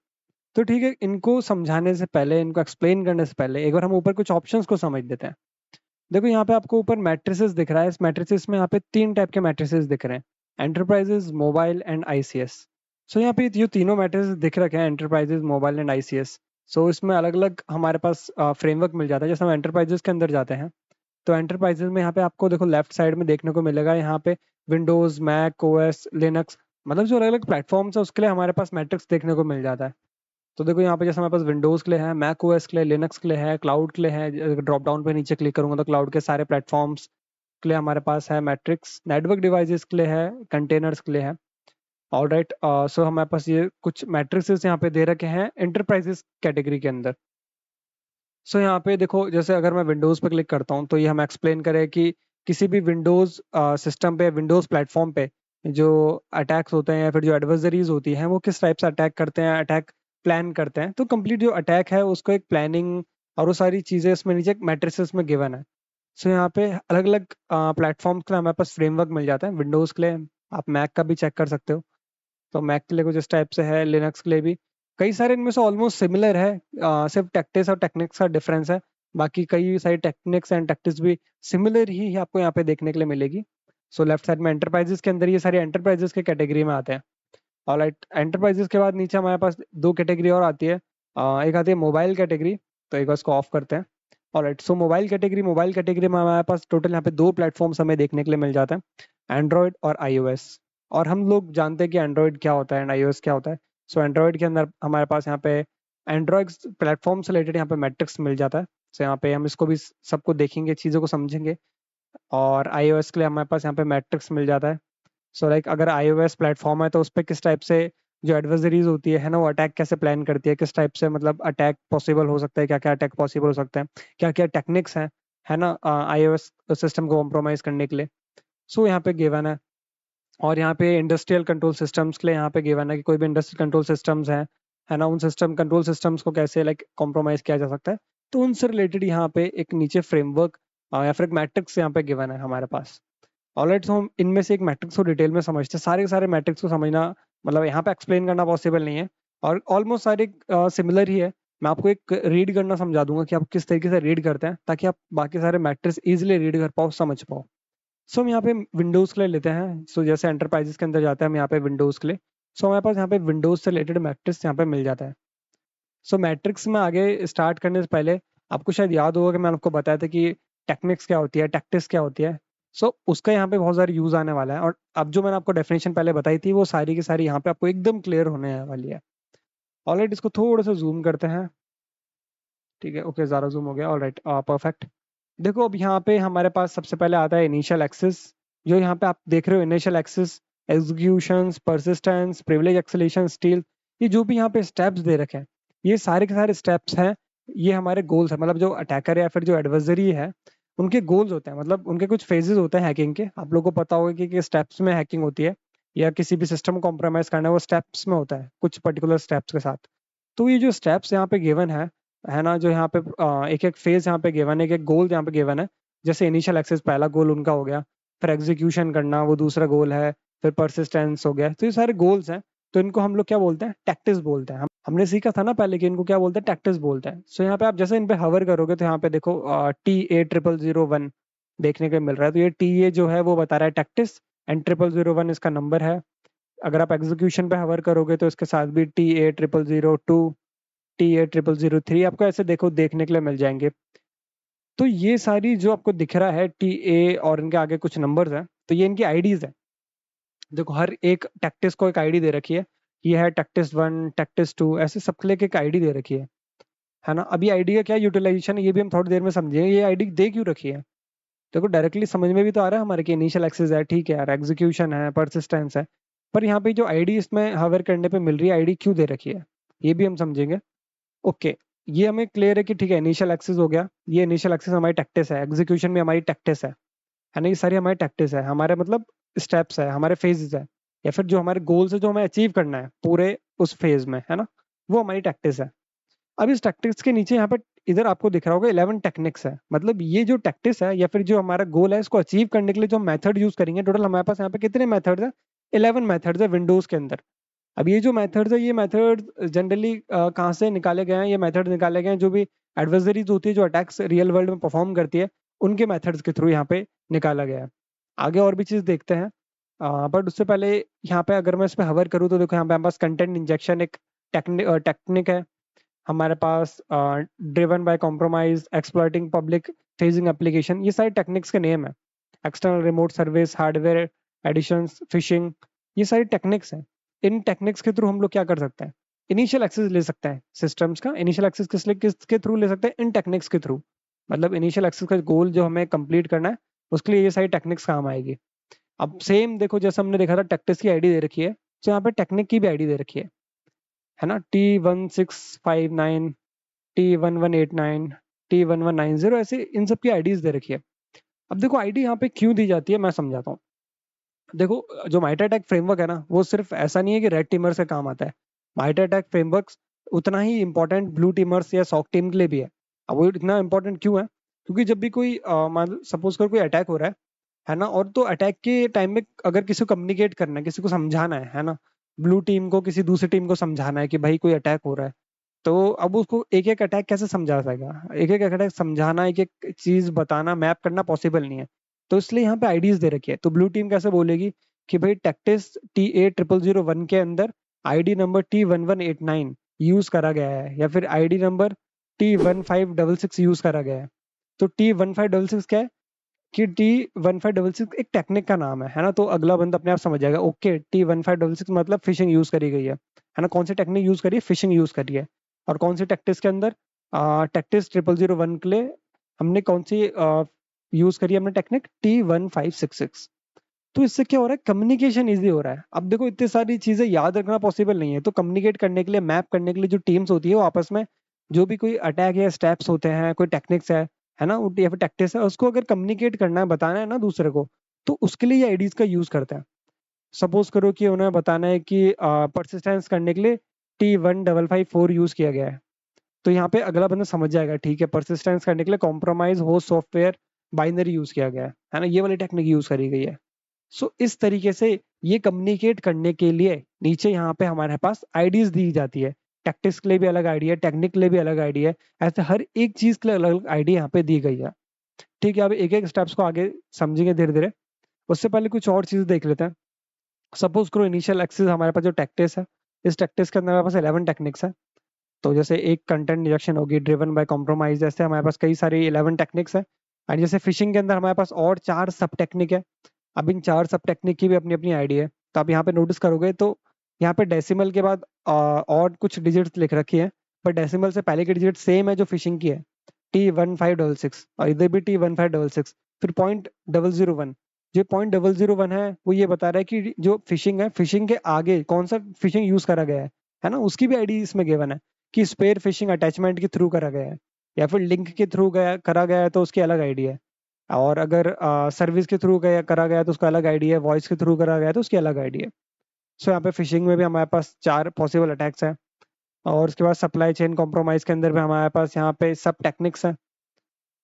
तो ठीक है, इनको समझाने से पहले, इनको एक्सप्लेन करने से पहले एक बार हम ऊपर कुछ ऑप्शंस को समझ लेते हैं। देखो यहाँ पे आपको ऊपर मैट्रिसेस दिख रहा है। इस मैट्रिसेस में यहाँ पे 3 टाइप के मैट्रिसेस दिख रहे हैं, एंटरप्राइजेज़, मोबाइल एंड आईसीएस। सो यहाँ पे ये तीनों मैट्रिसेस दिख रखे हैं, एंटरप्राइजेज़, मोबाइल एंड आईसीएस। सो इसमें अलग-अलग हमारे पास फ्रेमवर्क मिल जाता है। जैसे हम एंटरप्राइजेज़ के अंदर जाते हैं, तो एंटरप्राइजेज़ में यहाँ पे आपको देखो लेफ्ट साइड में देखने को मिलेगा यहाँ पे विंडोज़, मैक ओएस, लिनक्स, मतलब जो अलग-अलग प्लेटफ़ॉर्म्स है उसके लिए हमारे पास मैट्रिक्स देखने को मिल जाता है। तो देखो यहाँ पे जैसे हमारे पास विंडोज़ के लिए है, मैक ओएस के लिए, लिनक्स के लिए है, क्लाउड के लिए है। ड्रॉप डाउन पे नीचे क्लिक करूँगा तो क्लाउड के सारे प्लेटफ़ॉर्म्स के लिए हमारे पास है मैट्रिक्स, नेटवर्क डिवाइसेज़ के लिए है, कंटेनर्स के लिए है। ऑलराइट, सो हमारे पास ये कुछ मैट्रिसेस यहाँ पे दे रखे हैं एंटरप्राइजेज़ कैटेगरी के अंदर। सो यहाँ पे देखो जैसे अगर मैं विंडोज़ पे क्लिक करता हूँ तो ये हम एक्सप्लेन करें कि किसी भी विंडोज़ सिस्टम पे, विंडोज़ प्लेटफ़ॉर्म पे जो अटैक्स होते हैं या फिर जो एडवर्सरीज़ होती हैं वो किस टाइप से अटैक करते हैं, अटैक प्लान करते हैं। तो कंप्लीट जो अटैक है उसको एक प्लानिंग और वो सारी चीज़ें इसमें नीचे मैट्रिसेस में गिवन है। सो यहाँ पे अलग-अलग प्लेटफ़ॉर्म्स के लिए हमारे पास फ्रेमवर्क मिल जाता है। विंडोज़ के लिए आप मैक का भी चेक कर सकते हो। तो मैक के लिए कुछ इस टाइप से है, लिनक्स के लिए भी कई सारे इनमें से ऑलमोस्ट सिमिलर है। सिर्फ टैक्टिक्स और टेक्निक्स का डिफरेंस है। बाकी कई सारी टेक्निक्स एंड टैक्टिक्स भी सिमिलर ही आपको यहाँ पे देखने के लिए मिलेगी। सो लेफ्ट साइड में एंटरप्राइजेस के अंदर ये सारी एंटरप्राइजेस के कैटेगरी में आते हैं। ऑलराइट, एंटरप्राइजेस के बाद नीचे हमारे पास 2 कैटेगरी और आती है। एक आती है मोबाइल कैटेगरी, तो एक बार इसको ऑफ करते हैं। ऑलराइट, सो मोबाइल कैटेगरी में हमारे पास टोटल यहाँ पे 2 प्लेटफ़ॉर्म्स हमें देखने के लिए मिल जाते हैं, एंड्रॉयड और आईओएस। और हम लोग जानते हैं कि एंड्रॉयड क्या होता है एंड आईओएस क्या होता है। सो एंड्रॉयड के अंदर हमारे पास यहाँ पे एंड्रॉयड प्लेटफ़ॉर्म से रिलेटेड यहाँ पे मैट्रिक्स मिल जाता है। सो यहाँ पे हम इसको भी सबको देखेंगे, चीज़ों को समझेंगे। और आईओएस के लिए हमारे पास यहाँ पे मैट्रिक्स मिल जाता है। सो लाइक अगर आईओएस प्लेटफ़ॉर्म है तो उसपे किस टाइप से जो एडवर्सरीज़ होती है ना, वो अटैक कैसे प्लान करती है, किस टाइप से मतलब अटैक पॉसिबल हो सकता है, क्या-क्या अटैक पॉसिबल हो सकते हैं, क्या-क्या टेक्निक्स हैं, है ना? आईओएस सिस्टम को कॉम्प्रोमाइज़ करने के लिए। सो यहाँ पे गिवन है। और यहाँ पे इंडस्ट्रियल कंट्रोल सिस्टम्स के लिए यहाँ पे गिवन है कि कोई भी इंडस्ट्रियल कंट्रोल सिस्टम्स हैं, है ना? उन कंट्रोल सिस्टम्स को कैसे लाइक कॉम्प्रोमाइज़ किया जा सकता है। तो उनसे रिलेटेड यहाँ पे एक नीचे फ्रेमवर्क या फिर एक मैट्रिक्स यहाँ पे गिवन है हमारे पास। ऑलराइट, सो हम इनमें से एक मैट्रिक्स को डिटेल में समझते हैं। सारे के सारे मैट्रिक्स को समझना मतलब यहाँ पे एक्सप्लेन करना पॉसिबल नहीं है और ऑलमोस्ट सारे सिमिलर ही है। मैं आपको एक रीड करना समझा दूँगा कि आप किस तरीके से रीड करते हैं, ताकि आप बाकी सारे मैट्रिक्स ईज़िली रीड कर पाओ, समझ पाओ। सो हम यहाँ पे विंडोज़ के लिए लेते हैं। सो जैसे एंटरप्राइज़ेज़ के अंदर जाते हैं हम यहाँ पे विंडोज़ के लिए। सो हमारे पास यहाँ पे विंडोज से रिलेटेड मैट्रिक्स यहाँ पे मिल जाता है। सो मैट्रिक्स में आगे स्टार्ट करने से पहले आपको शायद याद होगा कि मैंने आपको बताया था कि टेक्निक्स क्या होती है, टैक्टिक्स क्या होती है। सो उसका यहाँ पे बहुत सारी यूज आने वाला है, और अब जो मैंने आपको डेफिनेशन पहले बताई थी वो सारी की सारी यहाँ पे आपको एकदम क्लियर होने वाली है। ऑलराइट, इसको थोड़ा सा जूम करते हैं। ठीक है, ओके, ज़्यादा जूम हो गया। Alright, perfect. देखो अब यहाँ पे हमारे पास सबसे पहले आता है इनिशियल एक्सेस। जो यहाँ पे आप देख रहे हो, initial access, executions, persistence, privilege escalation, steal, ये जो भी यहाँ पे स्टेप्स दे रखे हैं, ये सारे के सारे स्टेप्स हैं। ये हमारे गोल्स है, मतलब जो अटैकर या फिर जो एडवर्सरी है उनके गोल्स होते हैं, मतलब उनके कुछ फेजेस होते हैं हैकिंग के। आप लोगों को पता होगा कि स्टेप्स में हैकिंग होती है, या किसी भी सिस्टम को कॉम्प्रोमाइज करना है वो स्टेप्स में होता है, कुछ पर्टिकुलर स्टेप्स के साथ। तो ये जो स्टेप्स यहाँ पे गिवन है ना, जो यहाँ पे एक एक फेज यहाँ पे गिवन है, एक एक गोल यहाँ पे गिवन है। जैसे इनिशियल एक्सेस पहला गोल उनका हो गया, फिर एग्जीक्यूशन करना वो दूसरा गोल है, फिर परसिस्टेंस हो गया। तो ये सारे गोल्स हैं। तो इनको हम लोग क्या बोलते हैं, टैक्टिस बोलते हैं। हमने सीखा था ना पहले कि इनको क्या बोलते हैं, टैक्टिस बोलते हैं। सो यहाँ पे आप जैसे इन पे हवर करोगे तो यहाँ पे देखो TA0001 देखने को मिल रहा है। तो ये TA जो है वो बता रहा है टैक्टिस, एंड 0001 इसका नंबर है। अगर आप एग्जीक्यूशन पे हवर करोगे तो इसके साथ भी TA0002, TA0003 आपको ऐसे देखो देखने के लिए मिल जाएंगे। तो ये सारी जो आपको दिख रहा है TA और इनके आगे कुछ नंबर्स हैं, तो ये इनकी आईडीज है। देखो हर एक टैक्टिस को एक आईडी दे रखी है। ये है टैक्टिस 1, टैक्टिस 2, ऐसे सबके लिए एक आईडी दे रखी है ना। अभी आईडी का क्या यूटिलाइजेशन है ये भी हम थोड़ी देर में समझेंगे। ये आईडी दे क्यों रखी है, देखो डायरेक्टली समझ में भी तो आ रहा है हमारे कि इनिशियल एक्सेस है, ठीक है यार, एग्जीक्यूशन है, परसिस्टेंस है। पर यहाँ पे जो आईडी इसमें हवर करने पे मिल रही है, आईडी क्यों दे रखी है ये भी हम समझेंगे। ओके, ये हमें क्लियर है कि ठीक है, इनिशियल एक्सेस हो गया, ये इनिशियल एक्सेस हमारी टैक्टिस है, एग्जीक्यूशन में हमारी टैक्टिस है ना। ये सारी हमारी टैक्टिस है, हमारे मतलब स्टेप्स है, हमारे फेजेस है, या फिर जो हमारे गोल्स है जो हमें अचीव करना है पूरे उस फेज में, है ना, वो हमारी टैक्टिस है। अब इस टैक्टिक्स के नीचे यहाँ पे इधर आपको दिख रहा होगा 11 टेक्निक्स है। मतलब ये जो टैक्टिस है या फिर जो हमारा गोल है, इसको अचीव करने के लिए जो मेथड यूज करेंगे, टोटल हमारे पास यहाँ पे कितने मेथड्स है, 11 मेथड्स है विंडोज के अंदर। अब ये जो मेथड्स है, ये मेथड जनरली कहाँ से निकाले गए हैं, ये मेथड निकाले गए हैं जो भी एडवर्सरीज होती है, जो अटैक्स रियल वर्ल्ड में परफॉर्म करती है, उनके मेथड्स के थ्रू यहाँ पे निकाला गया है। आगे और भी चीज देखते हैं, बट उससे पहले यहाँ पे अगर मैं इस पे हवर करूँ तो देखो यहाँ पे हमारे पास कंटेंट इंजेक्शन एक टेक्निक है। हमारे पास driven by compromise, exploiting public facing application, ये सारे टेक्निक्स के नेम है। External remote service, hardware additions, phishing, ये सारी टेक्निक्स हैं। इन टेक्निक्स के थ्रू हम लोग क्या कर सकते हैं, इनिशियल एक्सेस ले सकते हैं सिस्टम्स का। इनिशियल एक्सेस किसके थ्रू ले सकते हैं, इन टेक्निक्स के थ्रू। मतलब इनिशियल एक्सेस का गोल जो हमें कंप्लीट करना है, उसके लिए ये सारी टेक्निक्स काम आएगी। अब सेम देखो, जैसे हमने देखा था टैक्टिस की आईडी दे रखी है, तो यहाँ पे टेक्निक की भी आईडी दे रखी है ना। T1659, T1189, T1190, ऐसे इन सब की आईडीज दे रखी है। अब देखो आईडी यहाँ पे क्यों दी जाती है, मैं समझाता हूँ। देखो जो माइटर अटैक फ्रेमवर्क है ना, वो सिर्फ ऐसा नहीं है कि रेड टीमर्स का काम आता है। माइटर अटैक फ्रेमवर्क उतना ही इंपॉर्टेंट ब्लू टीमर्स या सॉक टीम के लिए भी है। अब वो इतना इंपॉर्टेंट क्यों है, क्योंकि जब भी कोई मान सपोज कर कोई अटैक हो रहा है ना, और तो अटैक के टाइम में अगर किसी को कम्युनिकेट करना है, किसी को समझाना है ना, ब्लू टीम को किसी दूसरी टीम को समझाना है कि भाई कोई अटैक हो रहा है, तो अब उसको एक एक अटैक कैसे समझा जाएगा, एक एक अटैक समझाना, एक एक चीज बताना, मैप करना पॉसिबल नहीं है। तो इसलिए यहाँ पे आईडीज दे रखी है। तो ब्लू टीम कैसे बोलेगी कि भाई टैक्टिस TA0001 के अंदर आईडी नंबर T1189 यूज करा गया है, या फिर आईडी नंबर T1566 यूज करा गया है। तो T1566 क्या है कि T1566 एक टेक्निक का नाम है ना। तो अगला बंदा अपने आप समझ जाएगा, ओके T1566 मतलब फिशिंग यूज करी गई है ना। कौन सी टेक्निक यूज करी है, फिशिंग यूज करी है। और कौन सी टैक्टिस के अंदर, टैक्टिस 0001 के लिए हमने कौन सी यूज करी है, हमने टेक्निक T1566। तो इससे क्या हो रहा है, कम्युनिकेशन इजी हो रहा है। अब देखो इतनी सारी चीजें याद रखना पॉसिबल नहीं है, तो कम्युनिकेट करने के लिए, मैप करने के लिए जो टीम्स होती है वो आपस में जो भी कोई अटैक या स्टेप्स होते हैं, कोई टेक्निक्स है ना, या फिर टैक्टिक्स है, उसको अगर कम्युनिकेट करना है, बताना है ना दूसरे को, तो उसके लिए ये आईडीज का यूज करते हैं। सपोज करो कि उन्हें बताना है कि परसिस्टेंस करने के लिए T1554 यूज किया गया है, तो यहाँ पे अगला बंदा समझ जाएगा, ठीक है, परसिस्टेंस करने के लिए compromise host software binary use किया गया है ना, ये वाली टेक्निक यूज करी गई है। सो इस तरीके से ये कम्युनिकेट करने के लिए नीचे यहाँ पे हमारे पास आईडीज दी जाती है। टैक्टिक्स के लिए भी अलग आईडी है, टेक्निक के लिए भी अलग आईडी है, ऐसे हर एक चीज के लिए अलग अलग आईडी यहाँ पे दी गई है। ठीक है, अब एक एक स्टेप्स को आगे समझेंगे धीरे धीरे। उससे पहले कुछ और चीज देख लेते हैं। सपोज करो इनिशियल एक्सेस हमारे पास जो टेक्टिस है, इस टेक्टिस के अंदर हमारे पास 11 टेक्निक्स है। तो जैसे एक कंटेंट इंजेक्शन होगी ड्रिवन बाय कॉम्प्रोमाइज, जैसे हमारे पास कई सारी 11 टेक्निक्स है। एंड जैसे फिशिंग के अंदर हमारे पास और 4 सब टेक्निक है। अब इन 4 सब टेक्निक की भी अपनी अपनी आईडी है। तो आप यहाँ पे नोटिस करोगे तो यहाँ पे डेसिमल के बाद और कुछ डिजिट्स लिख रखी है, पर डेसिमल से पहले की डिजिट सेम है जो फिशिंग की है, T1566, और इधर भी T1566। फिर 0.001, जो 0.001 है वो ये बता रहा है कि जो फिशिंग है, फिशिंग के आगे कौन सा फिशिंग यूज करा गया है ना, उसकी भी आईडी इसमें गिवन है कि स्पेयर फिशिंग अटैचमेंट के थ्रू करा गया है या फिर लिंक के थ्रू गया करा गया है तो उसकी अलग आईडी है। और अगर सर्विस के थ्रू गया करा गया तो उसका अलग आईडी है, वॉइस के थ्रू करा गया तो उसकी अलग आईडी है। सो यहाँ पे फिशिंग में भी हमारे पास 4 पॉसिबल अटैक्स हैं। और उसके बाद सप्लाई चेन कॉम्प्रोमाइज के अंदर भी हमारे पास यहाँ पे सब टेक्निक्स हैं।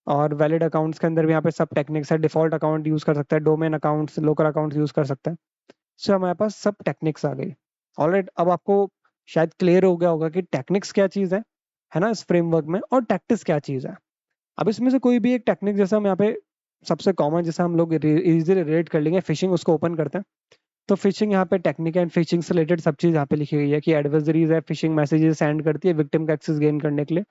और वैलिड अकाउंट्स के अंदर भी यहाँ पे सब टेक्निक्स है। डिफॉल्ट अकाउंट यूज कर सकता है, domain accounts, local accounts use कर सकता है। सो हमारे पास सब टेक्निक्स आ गई। ऑलराइट, अब आपको शायद क्लियर हो गया होगा कि टेक्निक्स क्या चीज है ना, इस फ्रेमवर्क में, और टैक्टिक्स क्या चीज है। अब इसमें से कोई भी एक टेक्निक, जैसे हम यहाँ पे सबसे कॉमन जैसे हम लोग इजीली रिलेट कर लेंगे, फिशिंग, उसको ओपन करते हैं। तो फिशिंग यहाँ पे टेक्निक एंड फिशिंग से रिलेटेड सब चीज यहाँ पे लिखी गई है कि एडवर्सरीज है, फिशिंग मैसेजेस सेंड करती है विक्टिम का एक्सेस गेन करने के लिए।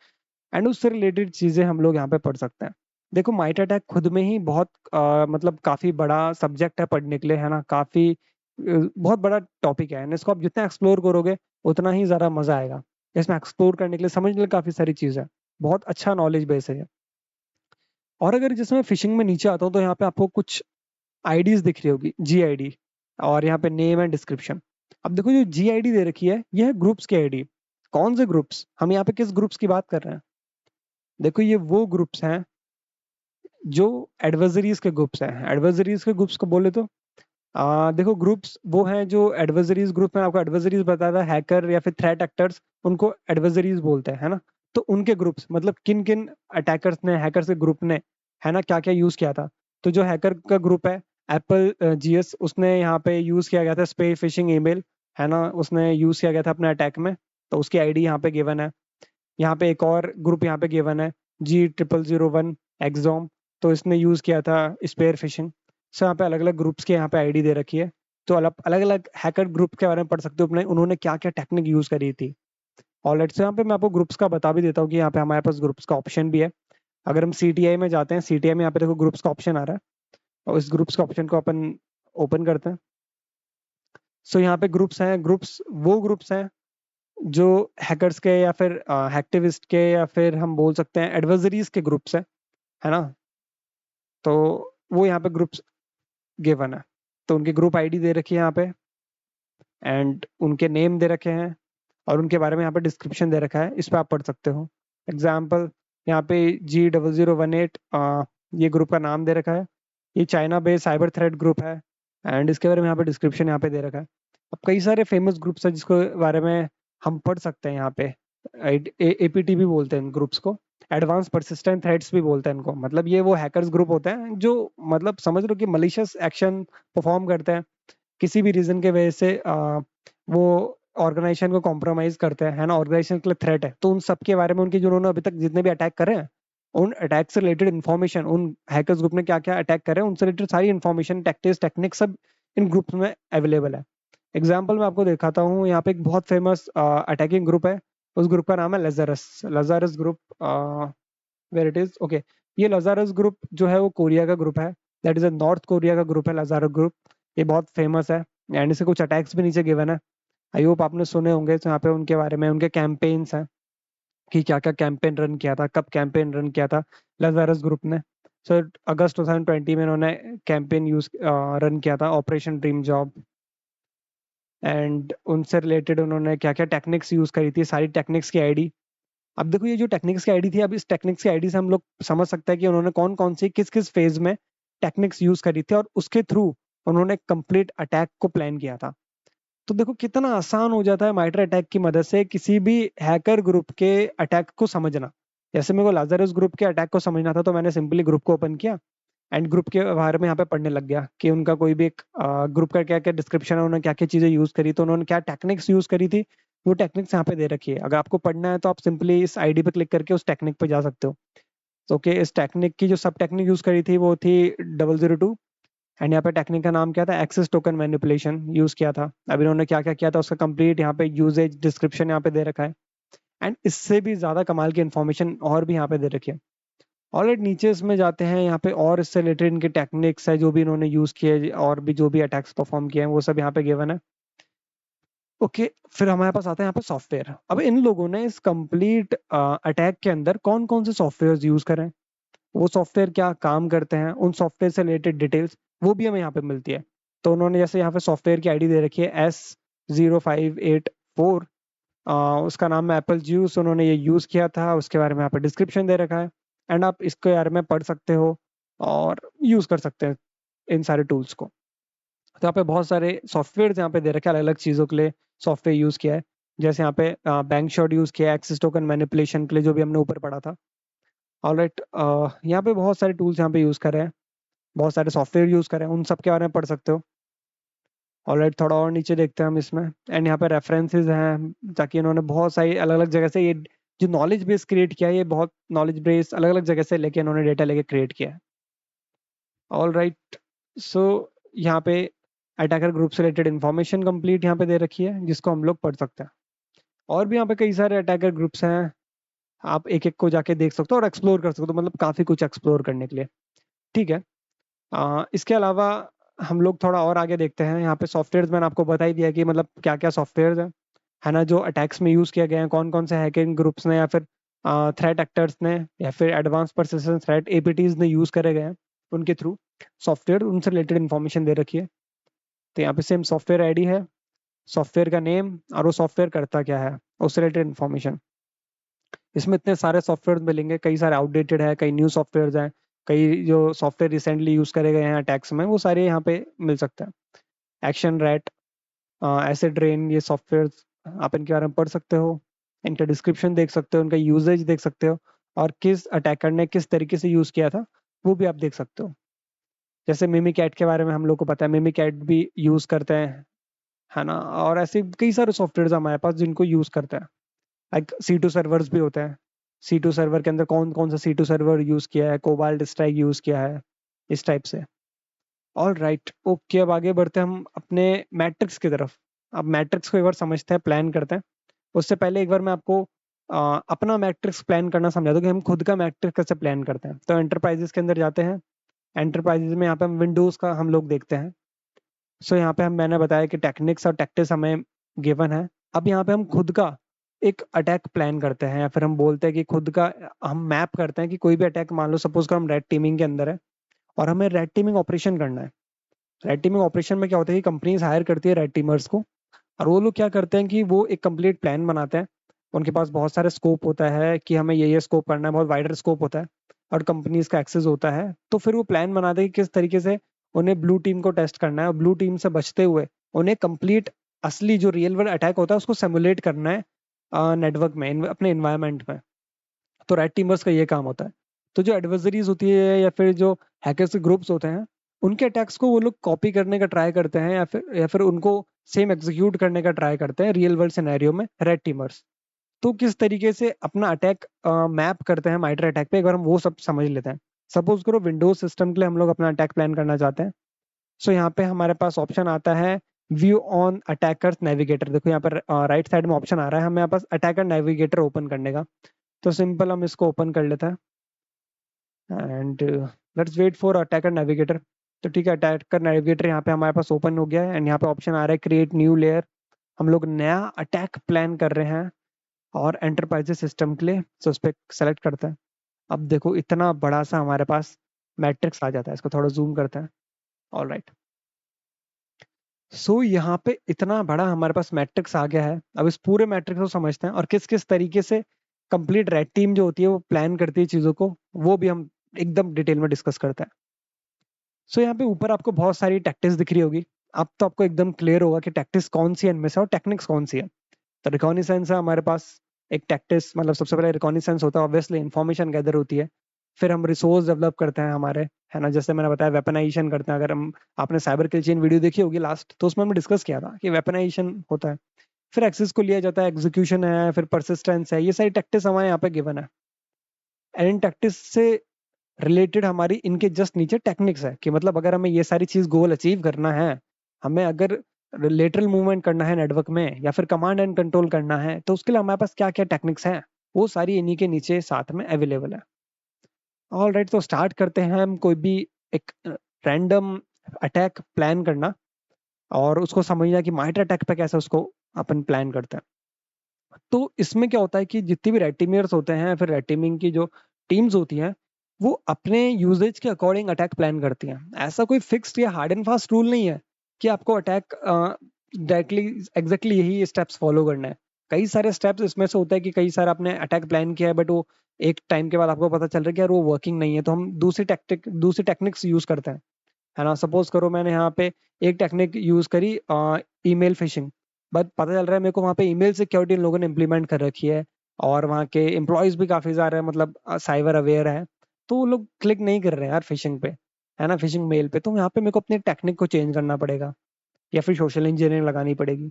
एंड उससे रिलेटेड चीजें हम लोग यहाँ पे पढ़ सकते हैं। देखो माइट अटैक खुद में ही बहुत मतलब काफी बड़ा सब्जेक्ट है पढ़ने के लिए, है ना, काफी बहुत बड़ा टॉपिक है। इसको आप जितना एक्सप्लोर करोगे उतना ही ज्यादा मजा आएगा। इसमें एक्सप्लोर करने के लिए, समझने के लिए काफी सारी चीज है। बहुत अच्छा नॉलेज बेस है ये। और अगर जिसमें फिशिंग में नीचे आता हूँ तो यहाँ पे आपको कुछ आईडीज दिख रही होगी, GID, और यहाँ पे नेम एंड डिस्क्रिप्शन। अब देखो जो GID दे रखी है ये है ग्रुप्स की आईडी। कौन से ग्रुप्स, हम यहाँ पे किस ग्रुप्स की बात कर रहे हैं? देखो ये वो ग्रुप्स हैं जो एडवर्सरीज के ग्रुप्स हैं। एडवर्सरीज के ग्रुप्स को बोले तो देखो ग्रुप्स वो हैं जो एडवर्सरीज ग्रुप में, आपको एडवर्सरीज बताया था, हैकर या फिर थ्रेट एक्टर्स, उनको एडवर्सरीज बोलते हैं, है ना। तो उनके ग्रुप्स मतलब किन किन अटैकर्स ने, हैकर्स के ग्रुप ने, है ना, क्या क्या यूज किया था। तो जो हैकर का ग्रुप है एप्पल GS, उसने यहाँ पे यूज किया गया था स्पे फिशिंग ईमेल, है ना, उसने यूज किया गया था अपने अटैक में। तो उसकी आईडी यहाँ पे गिवन है। यहाँ पे एक और ग्रुप यहाँ पे गिवन है G0001 एक्सोम, तो इसने यूज किया था स्पेयर फिशिंग। सो यहाँ पे अलग अलग ग्रुप्स के यहाँ पे आईडी दे रखी है। तो अलग अलग हैकर ग्रुप के बारे में पढ़ सकते हो अपने, उन्होंने क्या क्या टेक्निक यूज करी थी। ऑलराइट, सो यहाँ पे मैं आपको ग्रुप्स का बता भी देता हूँ कि यहाँ पे हमारे पास ग्रुप्स का ऑप्शन भी है। अगर हम CTI में जाते हैं, CTI में यहाँ पे देखो ग्रुप्स का ऑप्शन आ रहा है, और इस ग्रुप्स का ऑप्शन को अपन ओपन करते हैं। सो यहाँ पे ग्रुप्स हैं, ग्रुप्स वो ग्रुप्स हैं जो हैकर्स के या फिर हैक्टिविस्ट के या फिर हम बोल सकते हैं एडवर्सरीज के ग्रुप्स है ना। तो वो यहाँ पे ग्रुप्स गिवन है। तो उनकी ग्रुप आईडी दे रखी है यहाँ पे, एंड उनके नेम दे रखे हैं, और उनके बारे में यहाँ पे डिस्क्रिप्शन दे रखा है, इस पे आप पढ़ सकते हो। एग्जाम्पल यहाँ पे G0018 ये ग्रुप का नाम दे रखा है। ये China based cyber threat group है, एंड इसके बारे में यहाँ पे डिस्क्रिप्शन यहाँ पे दे रखा है। अब कई सारे फेमस ग्रुप्स है जिसको बारे में हम पढ़ सकते हैं यहाँ पे। APT भी बोलते हैं इन ग्रुप्स को, एडवांस परसिस्टेंट थ्रेट्स भी बोलते हैं इनको। मतलब ये वो हैकर्स ग्रुप होते हैं जो, मतलब समझ लो कि मलिशियस एक्शन परफॉर्म करते हैं किसी भी रीजन के वजह से, वो ऑर्गेनाइजेशन को कॉम्प्रोमाइज करते हैं, है ना, ऑर्गेनाइजेशन के लिए थ्रेट है। तो उन सब के बारे में, उनके जिन्होंने अभी तक जितने भी अटैक करे हैं, उन अटैक से रिलेटेड इन्फॉर्मेशन, उन हैकर्स ग्रुप ने क्या क्या अटैक करे हैं उनसे रिलेटेड सारी इन्फॉर्मेशन, टैक्टिक्स, टेक्निक सब इन ग्रुप्स में अवेलेबल है। एग्जाम्पल मैं आपको दिखाता हूँ, यहाँ पे एक बहुत फेमस अटैकिंग ग्रुप है। उस ग्रुप का नाम है Lazarus, Lazarus group, where it is, okay. ये लजारस ग्रुप जो है वो कोरिया का ग्रुप है, that is a North Korea का ग्रुप है लजारस ग्रुप। ये बहुत फेमस है, एंड इसे कुछ अटैक्स भी नीचे गिवन है। आई होप आपने सुने होंगे। तो यहाँ पे उनके बारे में, उनके कैंपेन्स हैं कि क्या क्या कैंपेन रन किया था, कब कैंपेन रन किया था लजारस ग्रुप ने। सो अगस्त 2020 में उन्होंने कैंपेन रन किया था, ऑपरेशन ड्रीम जॉब। एंड उनसे रिलेटेड उन्होंने क्या क्या टेक्निक्स यूज करी थी, सारी टेक्निक्स की आईडी। अब देखो ये जो टेक्निक्स की आईडी थी, अब इस टेक्निक्स की आईडी से हम लोग समझ सकते हैं कि उन्होंने कौन कौन सी किस किस फेज में टेक्निक्स यूज करी थी, और उसके थ्रू उन्होंने कंप्लीट अटैक को प्लान किया था। तो देखो कितना आसान हो जाता है माइटर अटैक की मदद से किसी भी हैकर ग्रुप के अटैक को समझना। जैसे मेरे को लाजरस ग्रुप के अटैक को समझना था, तो मैंने सिंपली ग्रुप को ओपन किया एंड ग्रुप के बारे में यहाँ पे पढ़ने लग गया कि उनका कोई भी एक ग्रुप का क्या क्या डिस्क्रिप्शन है, उन्होंने क्या क्या चीजें यूज करी, तो उन्होंने क्या टेक्निक्स यूज करी थी, वो टेक्निक्स यहाँ पे दे रखी है। अगर आपको पढ़ना है तो आप सिंपली इस आईडी पे क्लिक करके उस टेक्निक पे जा सकते हो। तो ओके, इस टेक्निक की जो सब टेक्निक यूज करी थी वो थी 002, एंड यहाँ पे टेक्निक का नाम क्या था, एक्सेस टोकन मैनिपुलेशन यूज किया था। अब इन्होंने क्या क्या किया था उसका कंप्लीट यहाँ पे यूजेज डिस्क्रिप्शन यहाँ पे दे रखा है, एंड इससे भी ज्यादा कमाल की इन्फॉर्मेशन और भी यहाँ पे दे रखी है। ऑलराइट, नीचे इसमें जाते हैं, यहाँ पे और इससे रिलेटेड इनके टेक्निक्स है जो भी इन्होंने यूज किए और भी जो भी अटैक्स परफॉर्म किए हैं वो सब यहाँ पे गिवन है। ओके, फिर हमारे पास आता है यहाँ पे सॉफ्टवेयर। अब इन लोगों ने इस कंप्लीट अटैक के अंदर कौन कौन से सॉफ्टवेयर यूज करें, वो सॉफ्टवेयर क्या काम करते हैं, उन सॉफ्टवेयर से रिलेटेड डिटेल्स वो भी हमें यहाँ पे मिलती है। तो उन्होंने जैसे यहाँ पे सॉफ्टवेयर की आईडी दे रखी है S0584, उसका नाम है एप्पल जूस, उन्होंने ये यूज किया था, उसके बारे में यहाँ पे डिस्क्रिप्शन दे रखा है, एंड आप इसके बारे में पढ़ सकते हो और यूज कर सकते हैं इन सारे टूल्स को। तो यहाँ पे बहुत सारे सॉफ्टवेयर यहाँ पे दे रखे हैं, अलग अलग चीजों के लिए सॉफ्टवेयर यूज किया है। जैसे यहाँ पे बैंक शॉट यूज किया है एक्सेस टोकन मैनिपुलेशन के लिए, जो भी हमने ऊपर पढ़ा था। ऑलराइट, यहाँ पे बहुत सारे टूल्स यहाँ पे यूज कर रहे हैं, बहुत सारे सॉफ्टवेयर यूज कर रहे हैं, उन सब के बारे में पढ़ सकते हो। ऑलराइट, थोड़ा और नीचे देखते हैं हम इसमें, एंड यहाँ पे रेफरेंसेस हैं, ताकि इन्होंने बहुत सारी अलग अलग जगह से ये जो नॉलेज बेस क्रिएट किया है, ये बहुत नॉलेज बेस अलग अलग जगह से लेके इन्होंने डेटा लेके क्रिएट किया है। ऑलराइट, सो यहाँ पे अटैकर ग्रुप से रिलेटेड इन्फॉर्मेशन कंप्लीट यहाँ पे दे रखी है, जिसको हम लोग पढ़ सकते हैं। और भी यहाँ पे कई सारे अटैकर ग्रुप्स हैं, आप एक एक को जाके देख सकते हो और एक्सप्लोर कर सकते हो, मतलब काफी कुछ एक्सप्लोर करने के लिए। ठीक है, इसके अलावा हम लोग थोड़ा और आगे देखते हैं। यहाँ पे सॉफ्टवेयर मैंने आपको बता ही दिया कि मतलब क्या क्या सॉफ्टवेयर है ना, जो अटैक्स में यूज किए गए हैं, कौन कौन से हैकिंग ग्रुप्स ने या फिर थ्रेट एक्टर्स ने या फिर एडवांस परसिस्टेंट थ्रेट एपीटीज ने यूज करे गए हैं, उनके थ्रू सॉफ्टवेयर, उनसे रिलेटेड इन्फॉर्मेशन दे रखी है। तो यहाँ पे सेम सॉफ्टवेयर आईडी है, सॉफ्टवेयर का नेम और वो सॉफ्टवेयर करता क्या है, उससे रिलेटेड इन्फॉर्मेशन। इसमें इतने सारे सॉफ्टवेयर मिलेंगे, कई सारे आउटडेटेड है, कई न्यू सॉफ्टवेयर हैं, कई जो सॉफ्टवेयर रिसेंटली यूज करे गए हैं अटैक्स में, वो सारे यहाँ पे मिल सकते हैं। एक्शन रैट, एसिड रेन, ये सॉफ्टवेयर आप इनके बारे में पढ़ सकते हो, इनका डिस्क्रिप्शन देख सकते हो, उनका यूजेज देख सकते हो, और किस अटैकर ने किस तरीके से यूज किया था वो भी आप देख सकते हो। जैसे मिमिकैट के बारे में हम लोग को पता है, मिमिकैट भी यूज करते हैं, है ना, और ऐसे कई सारे सॉफ्टवेयर हमारे पास जिनको यूज करते हैं। लाइक C2 सर्वर्स भी होते हैं, C2 सर्वर के अंदर कौन कौन सा C2 सर्वर यूज किया है, कोबाल्ट स्ट्राइक यूज किया है, इस टाइप से। ऑल राइट, ओके, अब आगे बढ़ते हैं हम अपने मैट्रिक्स की तरफ। अब मैट्रिक्स को एक बार समझते हैं, प्लान करते हैं। उससे पहले एक बार मैं आपको अपना मैट्रिक्स प्लान करना समझा दूं कि हम खुद का मैट्रिक्स कैसे प्लान करते हैं। तो एंटरप्राइजेस के अंदर जाते हैं, एंटरप्राइजेस में यहाँ पे हम विंडोज का हम लोग देखते हैं। सो यहाँ पे मैंने बताया कि टेक्निक्स और टैक्टिक्स हमें गिवन है। अब यहाँ पे हम खुद का एक अटैक प्लान करते हैं, या फिर हम बोलते हैं कि खुद का हम मैप करते हैं कि कोई भी अटैक, मान लो सपोज कर हम रेड टीमिंग के अंदर है और हमें रेड टीमिंग ऑपरेशन करना है। रेड टीमिंग ऑपरेशन में क्या होता है कि कंपनीज हायर करती है रेड टीमर्स को, और वो लोग क्या करते हैं कि वो एक कंप्लीट प्लान बनाते हैं। उनके पास बहुत सारे स्कोप होता है कि हमें ये स्कोप करना है, बहुत वाइडर स्कोप होता है, और कंपनीज का एक्सेस होता है। तो फिर वो प्लान बनाते हैं कि किस तरीके से उन्हें ब्लू टीम को टेस्ट करना है, और ब्लू टीम से बचते हुए उन्हें कंप्लीट असली जो रियल वर्ल्ड अटैक होता है उसको सिमुलेट करना है नेटवर्क में, अपने इन्वायरमेंट में। तो रेड टीमर्स का ये काम होता है। तो जो एडवर्सरीज होती है या फिर जो हैकर्स के ग्रुप्स होते हैं, उनके अटैक्स को वो लोग कॉपी करने का ट्राई करते हैं, या फिर उनको सेम एग्जीक्यूट करने का ट्राई करते हैं रियल वर्ल्ड सिनेरियो में रेड टीमर्स। तो किस तरीके से अपना अटैक मैप करते हैं माइटर अटैक पे, एक बार हम वो सब समझ लेते हैं। सपोज करो विंडोज सिस्टम के लिए हम लोग अपना अटैक प्लान करना चाहते हैं। सो यहाँ पे हमारे पास ऑप्शन आता है व्यू ऑन अटैकर्स नेविगेटर। देखो यहाँ पर राइट साइड में ऑप्शन आ रहा है हमें यहाँ पास अटैकर नेविगेटर ओपन करने का। तो सिंपल हम इसको ओपन कर लेते हैं, and let's wait for attacker navigator. तो ठीक है, अटैकर नेविगेटर यहाँ पे हमारे पास ओपन हो गया है, एंड यहाँ पे ऑप्शन आ रहा है क्रिएट न्यू लेयर। हम लोग नया अटैक प्लान कर रहे हैं और एंटरप्राइजेस सिस्टम के लिए, तो उस पर सेलेक्ट करते हैं। अब देखो इतना बड़ा सा हमारे पास मैट्रिक्स आ जाता है, इसको थोड़ा जूम करते हैं। ऑल राइट, सो यहाँ पे इतना बड़ा हमारे पास मैट्रिक्स आ गया है। अब इस पूरे मैट्रिक्स को समझते हैं और किस किस तरीके से कंप्लीट रेड टीम जो होती है वो प्लान करती है चीजों को, वो भी हम एकदम डिटेल में डिस्कस करते हैं। सो यहाँ पे ऊपर आपको बहुत सारी टैक्टिक्स दिख रही होगी। अब तो आपको एकदम क्लियर होगा कि टैक्टिक्स कौन सी है इनमें से और टेक्निक्स कौन सी है। तो रिकॉग्निसेंस है हमारे पास एक टैक्टिक्स, मतलब सबसे पहले रिकॉग्निसेंस होता है, ऑब्वियसली इन्फॉर्मेशन गैदर होती है। फिर हम रिसोर्स डेवलप करते हैं हमारे, है ना, जैसे मैंने बताया वेपनाइजेशन करते हैं। अगर हम, आपने साइबर किल चेन वीडियो देखी होगी लास्ट, तो उसमें हमने डिस्कस किया था कि वेपनाइजेशन होता है। फिर एक्सेस को लिया जाता है, एग्जीक्यूशन है, फिर परसिस्टेंस है, ये सारी टैक्टिक्स हमारे यहाँ पे गिवन है। एंड इन टैक्टिक्स से रिलेटेड हमारी इनके जस्ट नीचे टेक्निक्स है कि मतलब अगर हमें ये सारी चीज गोल अचीव करना है, हमें अगर लेटरल मूवमेंट करना है नेटवर्क में या फिर कमांड एंड कंट्रोल करना है, तो उसके लिए हमारे पास क्या क्या टेक्निक्स हैं, वो सारी इन्हीं के नीचे साथ में अवेलेबल है। ऑल राइट, तो स्टार्ट करते हैं हम कोई भी एक रैंडम अटैक प्लान करना और उसको समझना कि माइटर अटैक पे कैसे उसको अपन प्लान करते हैं। तो इसमें क्या होता है कि जितनी भी रेड टीमर्स होते हैं, फिर रेड टीमिंग की जो टीम्स होती हैं, वो अपने यूजेज के अकॉर्डिंग अटैक प्लान करती हैं। ऐसा कोई फिक्स्ड या हार्ड एंड फास्ट रूल नहीं है कि आपको अटैक डायरेक्टली एग्जैक्टली यही स्टेप्स फॉलो करना है। कई सारे स्टेप्स इसमें से होता है कि कई सारा आपने अटैक प्लान किया है, बट वो एक टाइम के बाद आपको पता चल रहा है कि यार वो वर्किंग नहीं है, तो हम दूसरी टेक्निक्स यूज करते हैं, है ना। सपोज करो मैंने यहाँ पे एक टेक्निक यूज करी, ईमेल फिशिंग, बट पता चल रहा है मेरे को वहाँ पे ईमेल सिक्योरिटी इन लोगों ने इम्प्लीमेंट कर रखी है और वहाँ के एम्प्लॉयज भी काफी सारे मतलब साइबर अवेयर है, तो वो लोग क्लिक नहीं कर रहे हैं यार फिशिंग पे, है ना, फिशिंग मेल पे। तो यहाँ पे मेरे को अपनी टेक्निक को चेंज करना पड़ेगा या फिर सोशल इंजीनियरिंग लगानी पड़ेगी।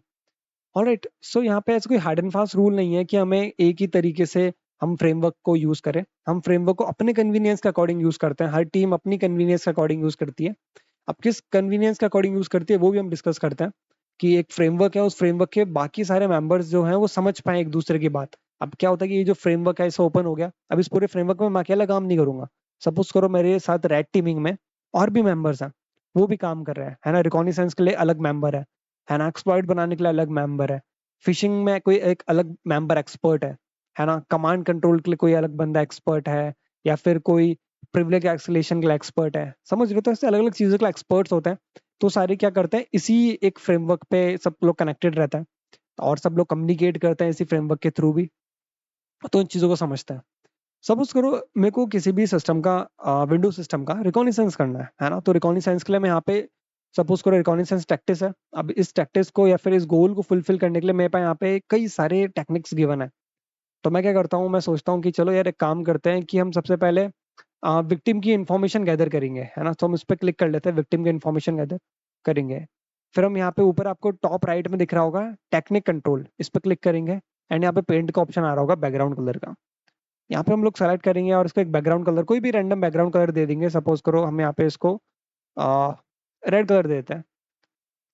ऑलराइट, सो यहाँ पे ऐसा कोई हार्ड एंड फास्ट रूल नहीं है कि हमें एक ही तरीके से हम फ्रेमवर्क को यूज करें। हम फ्रेमवर्क को अपने कन्वीनियंस के अकॉर्डिंग यूज करते हैं, हर टीम अपनी कन्वीनियंस के अकॉर्डिंग यूज करती है। अब किस कन्वीनियंस के अकॉर्डिंग यूज करती है वो भी हम डिस्कस करते हैं कि एक फ्रेमवर्क है, उस फ्रेमवर्क के बाकी सारे मेंबर्स जो हैं वो समझ पाए एक दूसरे की बात। अब क्या होता है कि ये जो फ्रेमवर्क है इसे ओपन हो गया, अब इस पूरे फ्रेमवर्क में मैं अकेला काम नहीं करूंगा। सपोज करो मेरे साथ रेड टीमिंग में और भी मेंबर्स हैं, वो भी काम कर रहे हैं, है ना। रिकॉग्निसेंस के लिए अलग मेंबर है ना। एक्सप्लॉइट बनाने के लिए अलग मेंबर है। फिशिंग में कोई एक अलग मेंबर एक्सपर्ट है ना। कमांड कंट्रोल के लिए कोई अलग बंदा एक्सपर्ट है, या फिर कोई प्रिविलेज एक्सलेशन के लिए एक्सपर्ट है, समझ रहे हो। तो ऐसे अलग अलग चीजों के लिए एक्सपर्ट्स होते हैं। तो सारे क्या करते हैं, इसी एक फ्रेमवर्क पे सब लोग कनेक्टेड रहता है और सब लोग कम्युनिकेट करते हैं इसी फ्रेमवर्क के थ्रू भी, तो इन चीजों को समझते हैं। सपोज करो मेरे को किसी भी सिस्टम का, विंडो सिस्टम का रिकॉग्निसेंस करना है ना। तो रिकॉग्निसेंस के लिए मैं यहाँ पे सपोज करो रिकॉग्निसेंस टैक्टिस है। अब इस टैक्टिस को या फिर इस गोल को फुलफिल करने के लिए मेरे पास यहाँ पे कई सारे टेक्निक्स गिवन है। तो मैं क्या करता हूँ, मैं सोचता हूँ कि चलो यार एक काम करते हैं कि हम सबसे पहले विक्टिम की इंफॉर्मेशन गैदर करेंगे, है ना। तो हम इस पर क्लिक कर लेते हैं, विक्टिम की इंफॉर्मेशन गैदर करेंगे। फिर हम यहाँ पे ऊपर आपको टॉप राइट में दिख रहा होगा टेक्निक कंट्रोल, इस पर क्लिक करेंगे एंड यहाँ पे पेंट का ऑप्शन आ रहा होगा बैकग्राउंड कलर का। यहाँ पे हम लोग सेलेक्ट करेंगे और इसको एक बैकग्राउंड कलर, कोई भी रैंडम बैकग्राउंड कलर दे देंगे। सपोज करो हम यहाँ पे इसको रेड कलर देते हैं।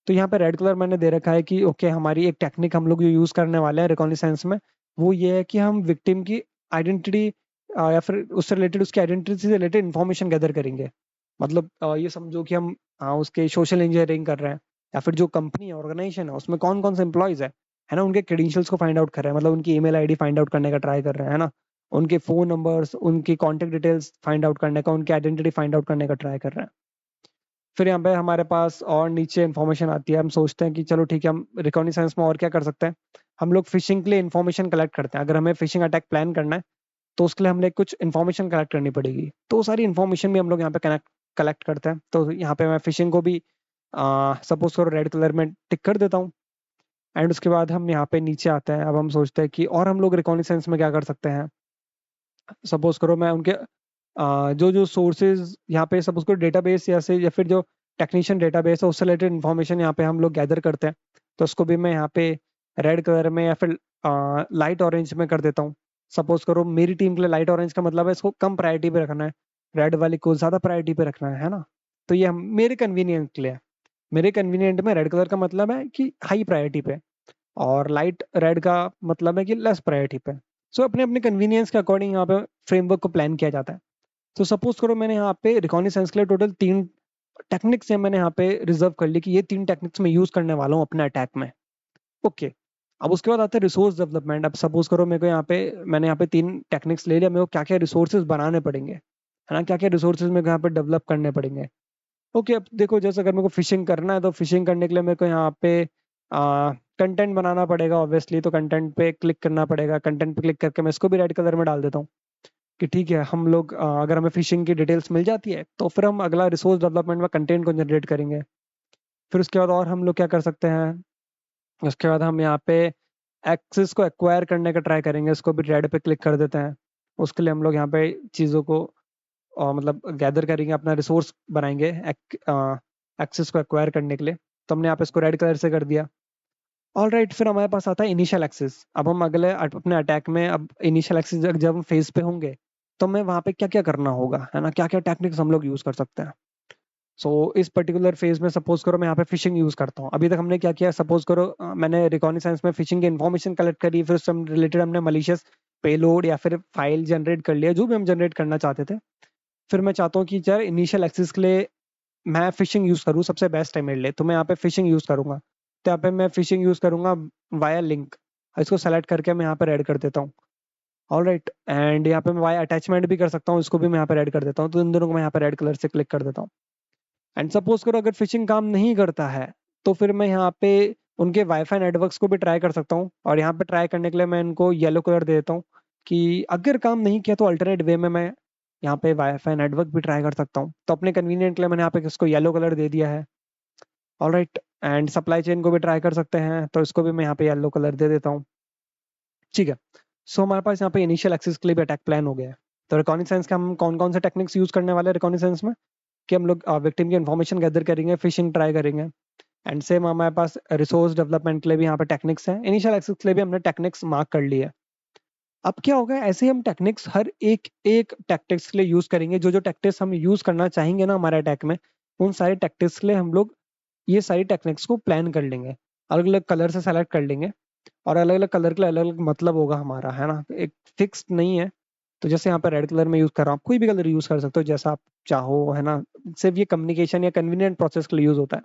तो यहाँ पे रेड कलर मैंने दे रखा है कि ओके, हमारी एक टेक्निक हम लोग जो यूज करने वाले हैं रिकॉग्निसेंस में, वो ये है कि हम विक्टिम की आइडेंटिटी या फिर उससे रिलेटेड, उसकी आइडेंटिटी से रिलेटेड इन्फॉर्मेशन गैदर करेंगे। मतलब ये समझो कि हम उसके सोशल इंजीनियरिंग कर रहे हैं, या फिर जो कंपनी है, ऑर्गेनाइजेशन है, उसमें कौन कौन से एम्प्लॉयज है ना, उनके क्रेडेंशियल्स को फाइंड आउट कर रहे हैं, मतलब उनकी ईमेल आईडी फाइंड आउट करने का ट्राई कर रहे हैं, है ना। उनके फोन नंबर्स, उनकी कॉन्टेक्ट डिटेल्स फाइंड आउट करने का, उनकी आइडेंटिटी फाइंड आउट करने का ट्राई कर रहे हैं। फिर यहाँ पे हमारे पास और नीचे इन्फॉर्मेशन आती है। हम सोचते हैं कि चलो ठीक है, हम रिकॉग्निसेंस में और क्या कर सकते हैं। हम लोग फिशिंग के लिए इन्फॉर्मेशन कलेक्ट करते हैं। अगर हमें फिशिंग अटैक प्लान करना है तो उसके लिए हमने कुछ इन्फॉर्मेशन कलेक्ट करनी पड़ेगी, तो सारी इन्फॉर्मेशन भी हम लोग यहाँ पे कनेक्ट कलेक्ट करते हैं। तो यहाँ पे मैं फिशिंग को भी सपोज करो रेड कलर में टिक कर देता हूँ। एंड उसके बाद हम यहाँ पे नीचे आते हैं। अब हम सोचते हैं कि और हम लोग रिकॉग्निसेंस में क्या कर सकते हैं। सपोज करो मैं उनके जो जो सोर्सेज यहाँ पे, सपोज करो डेटाबेस या से या फिर जो टेक्नीशियन डेटाबेस है उससे रिलेटेड इन्फॉर्मेशन यहाँ पे हम लोग गैदर करते हैं। तो उसको भी मैं यहाँ पे रेड कलर में या फिर लाइट ऑरेंज में कर देता हूँ। सपोज करो मेरी टीम के लिए लाइट ऑरेंज का मतलब है इसको कम प्रायोरिटी पे रखना है, रेड वाली को ज्यादा प्रायोरिटी पे रखना है ना। तो ये मेरे कन्वीनियंट के लिए है। मेरे कन्वीनियंट में रेड कलर का मतलब है कि हाई प्रायोरिटी पे, और लाइट रेड का मतलब है कि लेस प्रायोरिटी पे। सो अपने अपने कन्वीनियंस के अकॉर्डिंग यहाँ पे फ्रेमवर्क को प्लान किया जाता है। तो सपोज करो मैंने यहाँ पे रिकॉग्निसेंस के लिए टोटल 3 टेक्निक्स है, मैंने यहाँ पे रिजर्व कर ली कि ये 3 टेक्निक्स मैं यूज करने वाला हूँ अपने अटैक में। ओके, अब उसके बाद आता है रिसोर्स डेवलपमेंट। अब सपोज करो मेरे को यहाँ पे, मैंने यहाँ पे 3 टेक्निक्स ले लिया, मेरे को क्या क्या रिसोर्सेज बनाने पड़ेंगे, है ना, क्या क्या रिसोर्सेज मेरे को यहाँ पे डेवलप करने पड़ेंगे। ओके, अब देखो जैसे अगर मेरे को फिशिंग करना है तो फिशिंग करने के लिए मेरे को यहाँ पे कंटेंट बनाना पड़ेगा ऑब्वियसली। तो कंटेंट पे क्लिक करना पड़ेगा, कंटेंट पे क्लिक करके मैं इसको भी रेड कलर में डाल देता हूँ कि ठीक है, हम लोग अगर हमें फिशिंग की डिटेल्स मिल जाती है तो फिर हम अगला रिसोर्स डेवलपमेंट में कंटेंट को जनरेट करेंगे। फिर उसके बाद और हम लोग क्या कर सकते हैं, उसके बाद हम यहाँ पे एक्सेस को एक्वायर करने का ट्राई करेंगे, इसको भी रेड पे क्लिक कर देते हैं। उसके लिए हम लोग यहाँ पे चीज़ों को मतलब गैदर करेंगे, अपना रिसोर्स बनाएंगे एक्सेस को एक्वायर करने के लिए। तो हमने यहाँ पे इसको रेड कलर से कर दिया। ऑल राइट, फिर हमारे पास आता है इनिशियल एक्सेस। अब हम अगले अपने अटैक में अब इनिशियल एक्सेस जब हम फेज पे होंगे तो हमें वहाँ पे क्या-क्या करना होगा, है ना? क्या-क्या टेक्निक्स हम लोग यूज़ कर सकते हैं। सो इस पर्टिकुलर फ़ेज़ में सपोज़ करो मैं यहाँ पे फ़िशिंग यूज़ करता हूँ। अभी तक हमने क्या किया, सपोज़ करो मैंने रिकॉग्निसेंस में फ़िशिंग की इन्फॉर्मेशन कलेक्ट करी, फिर उससे रिलेटेड हमने मैलिशियस पेलोड या फिर फ़ाइल जनरेट कर लिया, जो भी हम जनरेट करना चाहते थे। फिर मैं चाहता हूँ कि यार इनिशियल एक्सेस के लिए मैं फ़िशिंग यूज़ करूँ, सबसे बेस्ट है मेरे लिए, तो मैं यहाँ पे फ़िशिंग यूज़ करूँगा। तो यहाँ पे मैं फ़िशिंग यूज़ करूँगा वाया लिंक। इसको सेलेक्ट करके मैं यहाँ पर ऐड कर देता हूँ। ऑलराइट, एंड यहाँ पे मैं वाया अटैचमेंट भी कर सकता हूँ, इसको भी मैं यहाँ पर ऐड कर देता हूँ। तो इन दोनों को मैं यहाँ पे रेड कलर से क्लिक कर देता हूँ। एंड सपोज़ करो अगर फ़िशिंग काम नहीं करता है, तो फिर मैं यहाँ पे उनके वाईफ़ाई नेटवर्क्स को भी ट्राई कर सकता हूँ, और यहाँ पे ट्राई करने के लिए मैं इनको येलो कलर दे देता हूँ कि अगर काम नहीं किया तो अल्टरनेट वे में मैं यहाँ पे वाईफ़ाई नेटवर्क भी ट्राई कर सकता हूँ। तो अपने कन्वीनिएंट के लिए मैंने यहाँ पे इसको येलो कलर दे दिया है। ऑलराइट, एंड सप्लाई चेन को भी ट्राई कर सकते हैं, तो इसको भी मैं यहाँ पे येलो कलर दे देता हूँ। ठीक है। सो हमारे पास यहाँ पे इनिशियल एक्सेस के लिए भी अटैक प्लान हो गया है। तो रिकॉग्निसेंस के हम कौन-कौन से टेक्निक्स यूज़ करने वाले हैं रिकॉग्निसेंस में, कि हम लोग विक्टिम की इन्फॉर्मेशन गैदर करेंगे, फ़िशिंग ट्राई करेंगे, एंड सेम हमारे पास रिसोर्स डेवलपमेंट के लिए भी यहाँ पे टेक्निक्स हैं। इनिशियल एक्सेस के लिए भी हमने टेक्निक्स मार्क कर ली है। अब क्या होगा, ऐसे ही हम टेक्निक्स हर एक टैक्टिक्स के लिए यूज़ करेंगे। जो-जो टैक्टिक्स हम यूज़ करना चाहेंगे ना हमारे अटैक में, उन सारे टैक्टिक्स के लिए हम लोग ये सारी टेक्निक्स को प्लान कर लेंगे। अलग-अलग कलर से सेलेक्ट कर लेंगे, और अलग-अलग कलर के लिए अलग-अलग मतलब होगा हमारा, है ना? एक फिक्स्ड नहीं है। तो जैसे यहाँ पे रेड कलर में यूज़ कर रहा हूँ, आप कोई भी कलर यूज़ कर सकते हो जैसा आप चाहो, है ना? सिर्फ़ ये कम्युनिकेशन या कन्वीनिएंट प्रोसेस के लिए यूज़ होता है।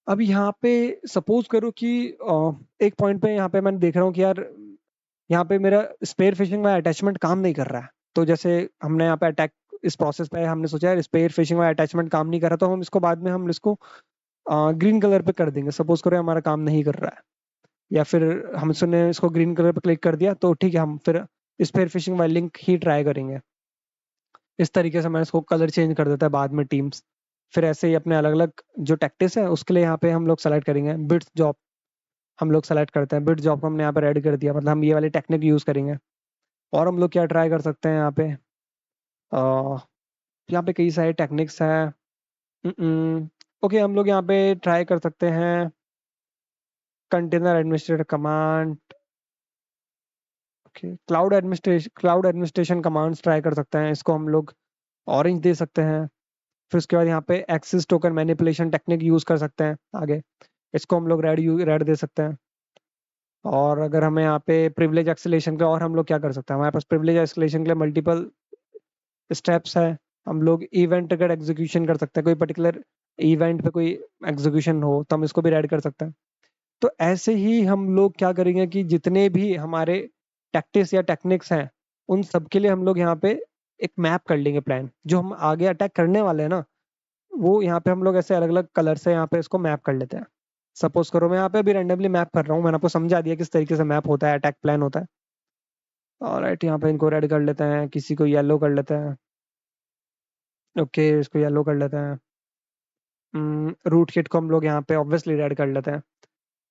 अब यहाँ पे सपोज़ करो कि एक पॉइंट पे यहाँ पे मैं देख रहा हूँ कि यार यहाँ पे मेरा स्पेयर फिशिंग वाला अटैचमेंट काम नहीं कर रहा है। तो जैसे हमने यहाँ पे अटैक इस प्रोसेस पे हमने सोचा यार स्पेयर फिशिंग वाला अटैचमेंट काम नहीं कर रहा, तो हम इसको बाद में हम इसको ग्रीन कलर पे कर देंगे। सपोज़ करो हमारा काम नहीं कर रहा है, या फिर हमने इसको ग्रीन कलर पे क्लिक कर दिया, तो ठीक है, हम फिर स्पेयर फिशिंग वाली लिंक ही ट्राई करेंगे। इस तरीके से मैं इसको कलर चेंज कर देता है बाद में टीम्स। फिर ऐसे ही अपने अलग-अलग जो टैक्टिक्स है उसके लिए यहाँ पे हम लोग सेलेक्ट करेंगे। बिट्स जॉब हम लोग सेलेक्ट करते हैं, बिट जॉब को हमने यहाँ पे ऐड कर दिया, मतलब हम ये वाली टेक्निक यूज़ करेंगे। और हम लोग क्या ट्राई कर सकते हैं यहाँ पे, यहाँ पे कई सारे टेक्निक्स हैं। ओके, हम लोग यहाँ पे ट्राई कर सकते हैं container administrator command. Okay, cloud administration commands try कर सकते हैं, इसको हम लोग ऑरेंज दे सकते हैं। फिर उसके बाद यहाँ पे access token manipulation technique use कर सकते हैं आगे, इसको हम लोग रेड दे सकते हैं। और अगर हमें यहाँ पे प्रिविलेज एक्सेलेरेशन का, और हम लोग क्या कर सकते हैं, हमारे पास प्रिविलेज एक्सेलेरेशन के लिए मल्टीपल स्टेप्स है। हम लोग इवेंट ट्रिगर्ड एग्जीक्यूशन कर सकते हैं, कोई पर्टिकुलर इवेंट पे कोई एग्जीक्यूशन हो तो हम इसको भी ऐड कर सकते हैं। तो ऐसे ही हम लोग क्या करेंगे कि जितने भी हमारे टैक्टिक्स या टेक्निक्स हैं, उन सब के लिए हम लोग यहाँ पे एक मैप कर लेंगे प्लान। जो हम आगे अटैक करने वाले हैं ना, वो यहाँ पे हम लोग ऐसे अलग-अलग कलर से यहाँ पे इसको मैप कर लेते हैं। सपोज़ करो मैं यहाँ पे अभी रैंडमली मैप कर रहा हूँ, मैंने आपको समझा दिया किस तरीके से मैप होता है, अटैक प्लान होता है। ऑलराइट, यहाँ पे इनको रेड कर लेते हैं, किसी को येलो कर लेते हैं। ओके, इसको येलो कर लेते हैं। रूट किट को हम लोग यहाँ पे ऑब्वियसली रेड कर लेते हैं।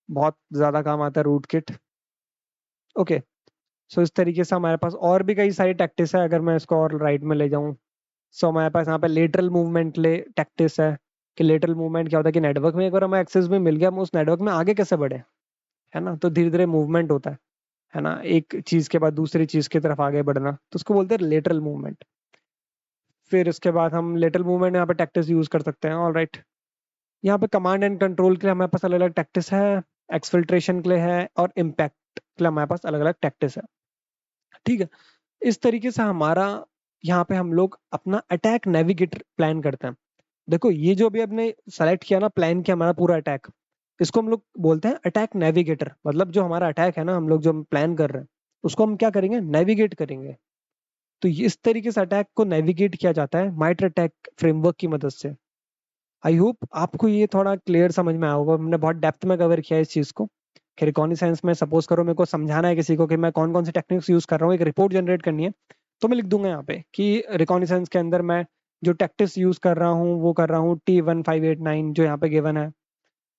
बहुत ज़्यादा काम आता है रूट किट। ओके, सो इस तरीके से हमारे पास और भी कई सारी टैक्टिक्स है, अगर मैं इसको और राइट में ले जाऊँ। सो हमारे पास यहाँ पे लेटरल मूवमेंट ले टैक्टिक्स है, कि लेटरल मूवमेंट क्या होता है कि नेटवर्क में एक बार हमें एक्सेस भी मिल गया, हम उस नेटवर्क में आगे कैसे बढ़े, है ना? तो धीरे-धीरे मूवमेंट होता है ना? एक चीज़ के बाद दूसरी चीज़ की तरफ आगे बढ़ना, तो उसको बोलते हैं लेटरल मूवमेंट। फिर उसके बाद हम लेटरल मूवमेंट यहाँ पे टैक्टिक्स यूज़ कर सकते हैं, ऑलराइट। यहाँ पे कमांड एंड कंट्रोल के लिए हमारे पास अलग-अलग टैक्टिक्स है, एक्सफिल्ट्रेशन के लिए है, और इम्पैक्ट के लिए हमारे पास अलग-अलग टैक्टिक्स है। ठीक है? इस तरीके से हमारा यहाँ पे हम लोग अपना अटैक नेविगेटर प्लान करते हैं। देखो ये जो अभी आपने सेलेक्ट किया ना, प्लान किया हमारा पूरा अटैक, इसको हम लोग बोलते हैं अटैक नेविगेटर। मतलब जो हमारा अटैक है ना, हम लोग जो प्लान कर रहे हैं, उसको हम क्या करेंगे, नेविगेट करेंगे। तो इस तरीके से अटैक को नेविगेट किया जाता है माइटर अटैक फ्रेमवर्क की मदद से। आई होप आपको ये थोड़ा क्लियर समझ में आया होगा। हमने बहुत डेप्थ में कवर किया है इस चीज़ को, कि रिकॉग्निसेंस में सपोज़ करो मेरे को समझाना है किसी को कि मैं कौन-कौन से टेक्निक्स यूज़ कर रहा हूँ, एक रिपोर्ट जनरेट करनी है, तो मैं लिख दूँगा यहाँ पे कि रिकॉग्निसेंस के अंदर मैं जो टैक्टिक्स यूज़ कर रहा हूँ, वो कर रहा हूँ T1589 जो यहाँ पे गिवन है।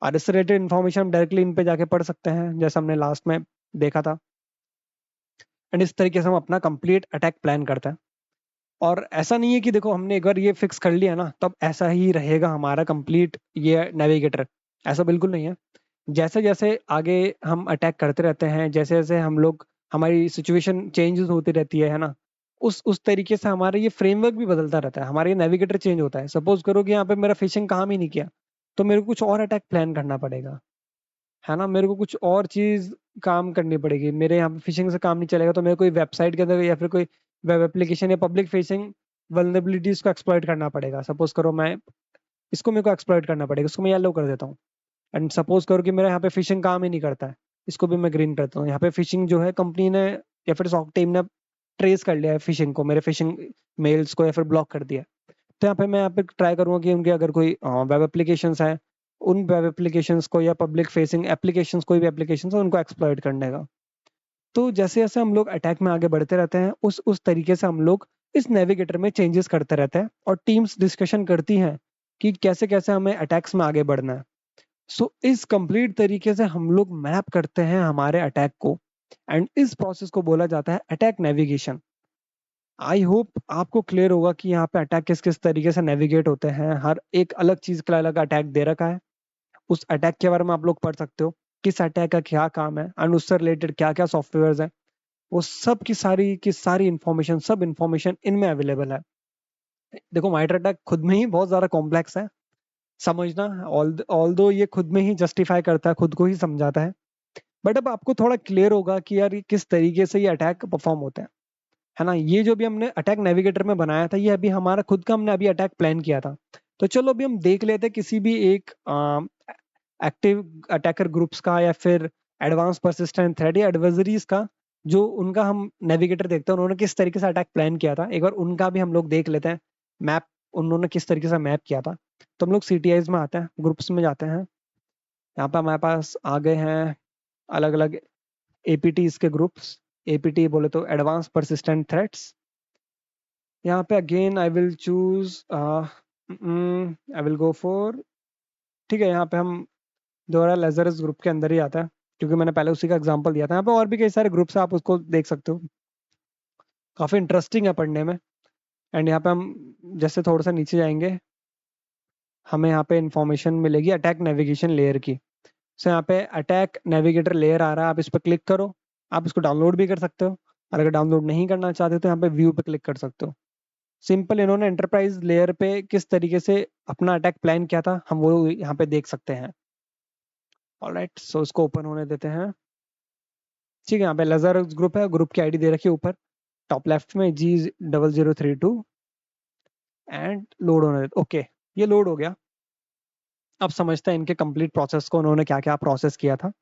और इससे रिलेटेड इन्फॉर्मेशन हम डायरेक्टली इन पे जाके पढ़ सकते हैं, जैसा हमने लास्ट में देखा था। एंड इस तरीके से हम अपना कंप्लीट अटैक प्लान करते हैं। और ऐसा नहीं है कि देखो हमने एक बार ये फिक्स कर लिया ना, तब ऐसा ही रहेगा हमारा कंप्लीट ये नेविगेटर, ऐसा बिल्कुल नहीं है। जैसे-जैसे आगे हम अटैक करते रहते हैं, जैसे-जैसे हम लोग हमारी सिचुएशन चेंजेस होती रहती है ना? उस तरीके से हमारा ये फ्रेमवर्क भी बदलता रहता है, हमारा ये नेविगेटर चेंज होता है। सपोज करो कि यहाँ पे मेरा फिशिंग काम ही नहीं किया, तो मेरे को कुछ और अटैक प्लान करना पड़ेगा, है ना? मेरे को कुछ और चीज काम करनी पड़ेगी। मेरे यहाँ पे फिशिंग से काम नहीं चलेगा, तो मेरे को वेबसाइट के अंदर या फिर कोई वेब एप्लीकेशन या पब्लिक फेसिंग वल्नरेबिलिटीज को एक्सप्लॉइट करना पड़ेगा। सपोज करो मैं इसको मेरे को एक्सप्लॉइट करना पड़ेगा, इसको मैं येलो कर देता हूँ। एंड सपोज करो कि मेरा यहाँ पे फिशिंग काम ही नहीं करता है, इसको भी मैं ग्रीन करता हूँ। यहाँ पे फिशिंग जो है कंपनी ने या फिर सॉक टीम ने ट्रेस कर लिया है फिशिंग को, मेरे फिशिंग मेल्स को, या फिर ब्लॉक कर दिया। तो मैं यहाँ पे ट्राई करूंगा कि उनके अगर कोई वेब एप्लीकेशंस है, उन वेब एप्लीकेशंस को या पब्लिक फेसिंग एप्लीकेशंस, कोई भी एप्लीकेशंस है, उनको एक्सप्लॉइट करने का। तो जैसे जैसे हम लोग अटैक में आगे बढ़ते रहते हैं, उस तरीके से हम लोग इस नेविगेटर में चेंजेस करते रहते हैं, और टीम्स डिस्कशन करती हैं कि कैसे कैसे हमें अटैक्स में आगे बढ़ना है। सो इस कंप्लीट तरीके से हम लोग मैप करते हैं हमारे अटैक को, एंड इस प्रोसेस को बोला जाता है अटैक नेविगेशन। आई होप आपको क्लियर होगा कि यहाँ पे अटैक किस किस तरीके से नेविगेट होते हैं। हर एक अलग चीज का अलग अटैक दे रखा है, उस अटैक के बारे में आप लोग पढ़ सकते हो, किस अटैक का क्या काम है एंड उससे रिलेटेड क्या क्या सॉफ्टवेयर है। वो सब की सारी इंफॉर्मेशन, सब इंफॉर्मेशन इनमें अवेलेबल है। देखो, माइटर अटैक खुद में ही बहुत ज्यादा कॉम्प्लेक्स है समझना, ऑल दो ये खुद में ही जस्टिफाई करता है, खुद को ही समझाता है। बट अब आपको थोड़ा क्लियर होगा कि यार ये किस तरीके से ये अटैक परफॉर्म होता है ना? ये जो भी हमने अटैक नेविगेटर में बनाया था, ये अभी हमारा खुद का हमने अभी अटैक प्लान किया था। तो चलो अभी हम देख लेते हैं किसी भी एक एक्टिव अटैकर ग्रुप्स का, या फिर एडवांस परसिस्टेंट थ्रेट या एडवर्सरीज का, जो उनका हम नेविगेटर देखते हैं उन्होंने किस तरीके से अटैक प्लान किया था। एक बार उनका भी हम लोग देख लेते हैं, मैप उन्होंने किस तरीके से मैप किया था। तो हम लोग सीटीआईज में आते हैं, ग्रुप्स में जाते हैं। यहाँ पे हमारे पास आ गए हैं अलग अलग एपीटीज के ग्रुप्स। एपीटी बोले तो एडवांस परसिस्टेंट थ्रेट्स। यहाँ पे again I will choose, I will go for, ठीक है, यहाँ पे हम दोबारा लेजरस ग्रुप के अंदर ही आता है, क्योंकि मैंने पहले उसी का एग्जांपल दिया था। यहाँ पे और भी कई सारे ग्रुप्स हैं, आप उसको देख सकते हो, काफी इंटरेस्टिंग है पढ़ने में। एंड यहाँ पे हम जैसे थोड़ा सा नीचे जाएंगे, हमें यहाँ पे इंफॉर्मेशन मिलेगी अटैक नेविगेशन लेयर की। सो यहाँ पे अटैक नेविगेटर लेयर आ रहा है, आप इस पर क्लिक करो। आप इसको डाउनलोड भी कर सकते हो, और अगर डाउनलोड नहीं करना चाहते तो यहाँ पे व्यू पे क्लिक कर सकते हो। सिंपल, इन्होंने एंटरप्राइज लेयर पे किस तरीके से अपना अटैक प्लान किया था, हम वो यहाँ पे देख सकते हैं। ऑलराइट, सो इसको ओपन होने देते हैं। ठीक है, यहाँ पे लेजर ग्रुप है, ग्रुप की आईडी दे रखी है ऊपर टॉप लेफ्ट में G0032, एंड लोड होने देते। ओके, ये लोड हो गया। अब समझते हैं इनके कंप्लीट प्रोसेस को, उन्होंने क्या क्या प्रोसेस किया था,